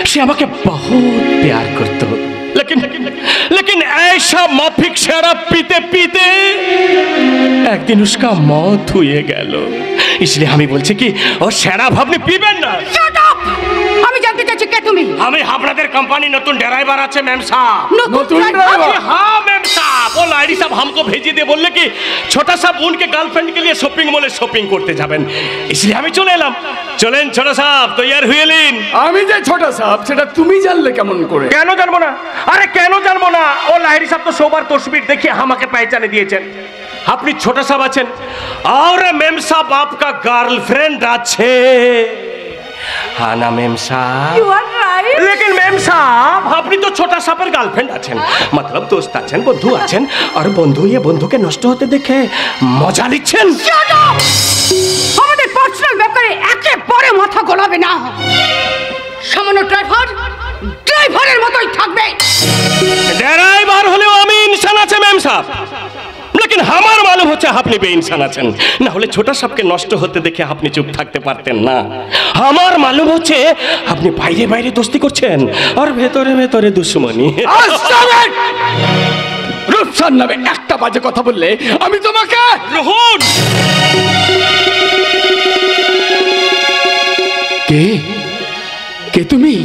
সে আমাকে बहुत प्यार करता, लेकिन ऐसा माफिक शराब पीते पीते एक दिन उसका मौत हुए गल। इसलिए हमें बोलছে কি ও শরাব আপনি পিবেন না। Shut up! আমি জানতে চাইছি কে তুমি? আমি আপনাদের কোম্পানি নতুন ড্রাইভার আছে मैम साहब। নতুন ড্রাইভার? हाँ मैम साहब, वो लाड़ी साहब हमको भेजी दे बोलले कि छोटा साहब उनके गर्लफ्रेंड के लिए शॉपिंग मॉले शॉपिंग करते যাবেন। इसलिए আমি চলে এলাম। চলেন ছোটা সাহেব, তৈয়ার হয়ে নিন। আমি যে ছোটা সাহেব সেটা তুমি জানলে কেমন করে? কেন জানবো না? আরে কেন জানবো না? ও লাহিড়ি সাহেব তো সবার তসবির দেখে আমাকে পहचाने দিয়েছেন। আপনি ছোটা সাহেব আছেন और मैम साहब आपका गर्लफ्रेंड আছে। हाँ ना मैम साहब? You are right. लेकिन मैम साहब আপনি তো ছোটা সাহেবের গার্লফ্রেন্ড আছেন, मतलब दोस्त আছেন, বন্ধু আছেন, আর বন্ধু ये বন্ধুকে নষ্ট হতে দেখে মজা নিচ্ছেন। Shut up! আমাদের পার্সোনাল ব্যাপারে একেবারে মাথা গলাবে না। সামান্য ড্রাইভারের মতোই থাকবে। ড্রাইভার হলেও আমি ইনসান আছে मैम साहब, लेकिन हमार मालूम হচ্ছে আপনি বেইনসান আছেন। না হলে ছোটা সাপকে নষ্ট হতে দেখে আপনি চুপ থাকতে পারতেন না। আমার মালুম হচ্ছে আপনি বাইরে বাইরে দোস্তি করছেন আর ভেতরে ভেতরে দুশ্মনী। রূপসার নামে একটা বাজে কথা বললে আমি তোমাকে রোহন। কে কে তুমি?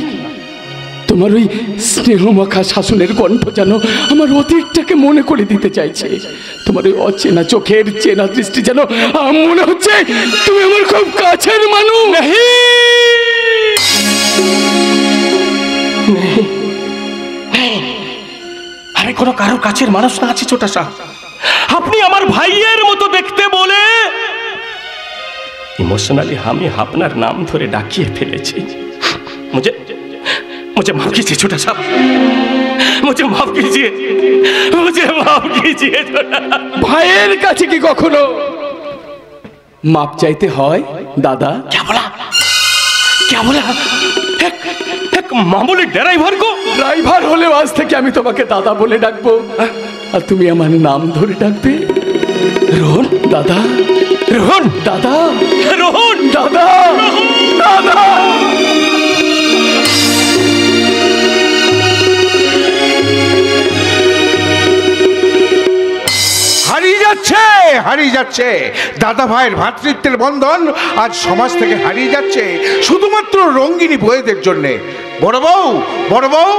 তোমার ওই স্নেহমাখা শাসনের কণ্ঠ যেন আমার অতীতটাকে মনে করে দিতে চাইছে। তোমার ওই অচেনা চোখের চেনা দৃষ্টি যেন মনে হচ্ছে তুমি আমার খুব কাছের মানুষ। আমি কোনো কারোর কাছের মানুষ না আছি ছোটা সাহ। আপনি আমার ভাইয়ের মতো দেখতে বলে ইমোশনালি আমি আপনার নাম ধরে ডাকিয়ে ফেলেছি। मुझे माफ कीजिए छोटा साहब, मुझे माफ कीजिए, मुझे माफ कीजिए छोटा। ভাইয়ের কাছে কি কখনো মাপ চাইতে হয় দাদা? क्या बोला, क्या बोला? एक मामूली ड्राइवर को? ড্রাইভার হলেও আজ থেকে আমি তোমাকে দাদা বলে ডাকবো, আর তুমি আমার নাম ধরে ডাকবে রোহন। দাদা, रोहन, দাদা, रोहन, দাদা, দাদা। হারিয়ে যাচ্ছে দাদা ভাইয়ের ভ্রাতৃত্বের বন্ধন আজ সমাজ থেকে হারিয়ে যাচ্ছে শুধুমাত্র রঙ্গিনী বইয়েদের জন্য। বড় বউ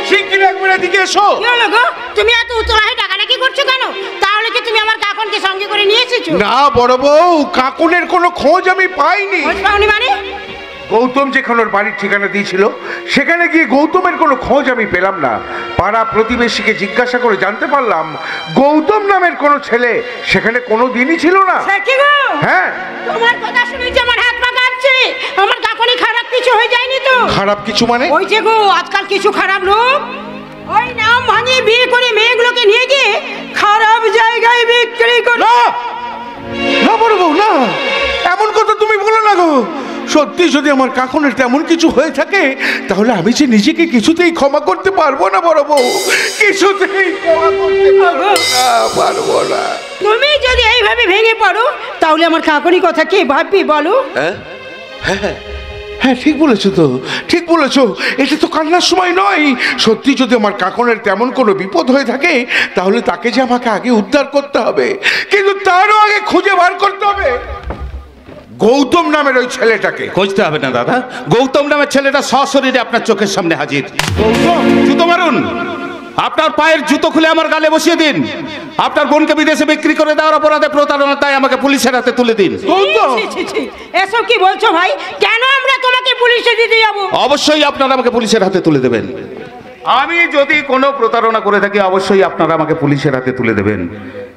শিগগির একবার এদিকে এসো। কি হলো গো, তুমি এত উতলাহে ডাকাডাকি করছো কেন? তাহলে কি তুমি আমার কাকনকে সঙ্গে করে নিয়ে এসেছো? না বড় বউ, কাকুনের কোনো খোঁজ আমি পাইনি। খোঁজ পাওনি মানে? গৌতম যেখানে ওর বাড়ির ঠিকানা দিয়েছিল সেখানে গিয়ে গৌতমের কোনো খোঁজ আমি পেলাম না। পাড়া প্রতিবেশীকে জিজ্ঞাসা করে জানতে পারলাম গৌতম নামের কোনো ছেলে সেখানে কোনো দিনই ছিল না। হ্যাঁ, তোমার কথা শুনে যে আমার হাত পা কাঁপছে। আমার কাকনি খারাপ কিছু হয়ে যায়নি তো? খারাপ কিছু মানে? ওই যে গো আজকাল কিছু খারাপ লোক ওই নাম ভাঙিয়ে বিয়ে করে মেয়েগুলোকে নিয়ে গিয়ে খারাপ জায়গায় বিক্রি করে। না বড় বউ, না, এমন কথা তুমি বলো না গো। সত্যি যদি আমার কাকনের তেমন কিছু হয়ে থাকে তাহলে আমি যে নিজেকে কিছুতেই ক্ষমা করতে পারবো না বড় বউ, কিছুতেই ক্ষমা করতে পারবো না। তুমি যদি এইভাবে ভেঙে পড়ো তাহলে আমার কাকনি কথা কে ভাববি বলো? হ্যাঁ ঠিক বলেছো তো, ঠিক বলেছো। এটা তো কান্নার সময় নয়। সত্যি যদি আমার কাকনের তেমন কোনো বিপদ হয়ে থাকে তাহলে তাকে যে আমাকে আগে উদ্ধার করতে হবে, কিন্তু তারও আগে খুঁজে বার করতে হবে গৌতম নামের ওই ছেলেটাকে। খুঁজতে হবে না দাদা, গৌতম নামের ছেলেটা সশরীরে আপনার চোখের সামনে হাজির। জুতো মারুন, আপনার পায়ের জুতো খুলে আমার গালে বসিয়ে দিন। আপনার বোনকে বিদেশে বিক্রি করে দেওয়ার অপরাধে প্রতারণা, তাই আমাকে পুলিশের হাতে তুলে দিন। এসব কি বলছো ভাই? কেন আমরা তোমাকে পুলিশে দিতে যাবো? অবশ্যই আপনারা আমাকে পুলিশের হাতে তুলে দেবেন। আমি যদি কোনো প্রতারণা করে থাকি অবশ্যই আপনারা আমাকে পুলিশের হাতে তুলে দেবেন।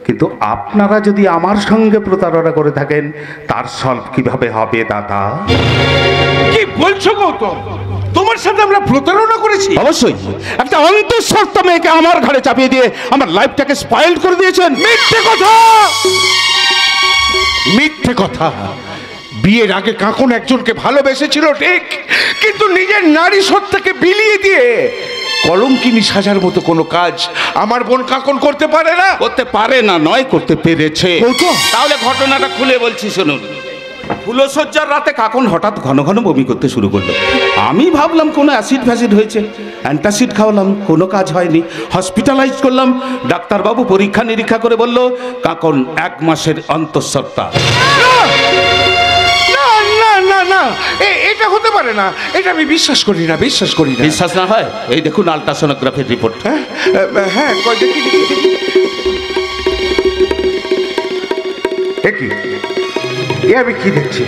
কিন্তু আপনারা যদি আমার সঙ্গে প্রতারণা করে থাকেন তার সলভ কিভাবে হবে দাদা? কি বলছো গৌতম? তোমার সাথে আমরা প্রতারণা করেছি? অবশ্যই। একটা অন্তঃসত্ত্ব মেয়েকে আমার ঘরে চাপিয়ে দিয়ে আমার লাইফটাকে স্পয়েল করে দিয়েছেন। মিথ্যে কথা, মিথ্যে কথা। বিয়ের আগে কাকন একজনকে ভালোবেসেছিল ঠিক, কিন্তু নিজের নারী সত্তাকে বিলিয়ে দিয়ে কলঙ্কিনী সাজার মতো কোনো কাজ আমার বোন কাকন করতে পারে না। করতে পারে না নয়, করতে পেরেছে। তাহলে ঘটনাটা খুলে বলছি শুনুন। ফুলসজ্জার রাতে কাকন হঠাৎ ঘন ঘন বমি করতে শুরু করলো। আমি ভাবলাম কোনো অ্যাসিড ফ্যাসিড হয়েছে, অ্যান্টাসিড খাওয়ালাম, কোনো কাজ হয়নি। হসপিটালাইজ করলাম। ডাক্তারবাবু পরীক্ষা নিরীক্ষা করে বলল কাকন 1 মাসের অন্তঃসত্ত্বা। এটা হতে পারে না, এটা আমি বিশ্বাস করি না, বিশ্বাস করি না। বিশ্বাস না হয় এই দেখুন আল্ট্রাসোনোগ্রাফির রিপোর্ট। হ্যাঁ দেখি, এ আমি কি দেখছি?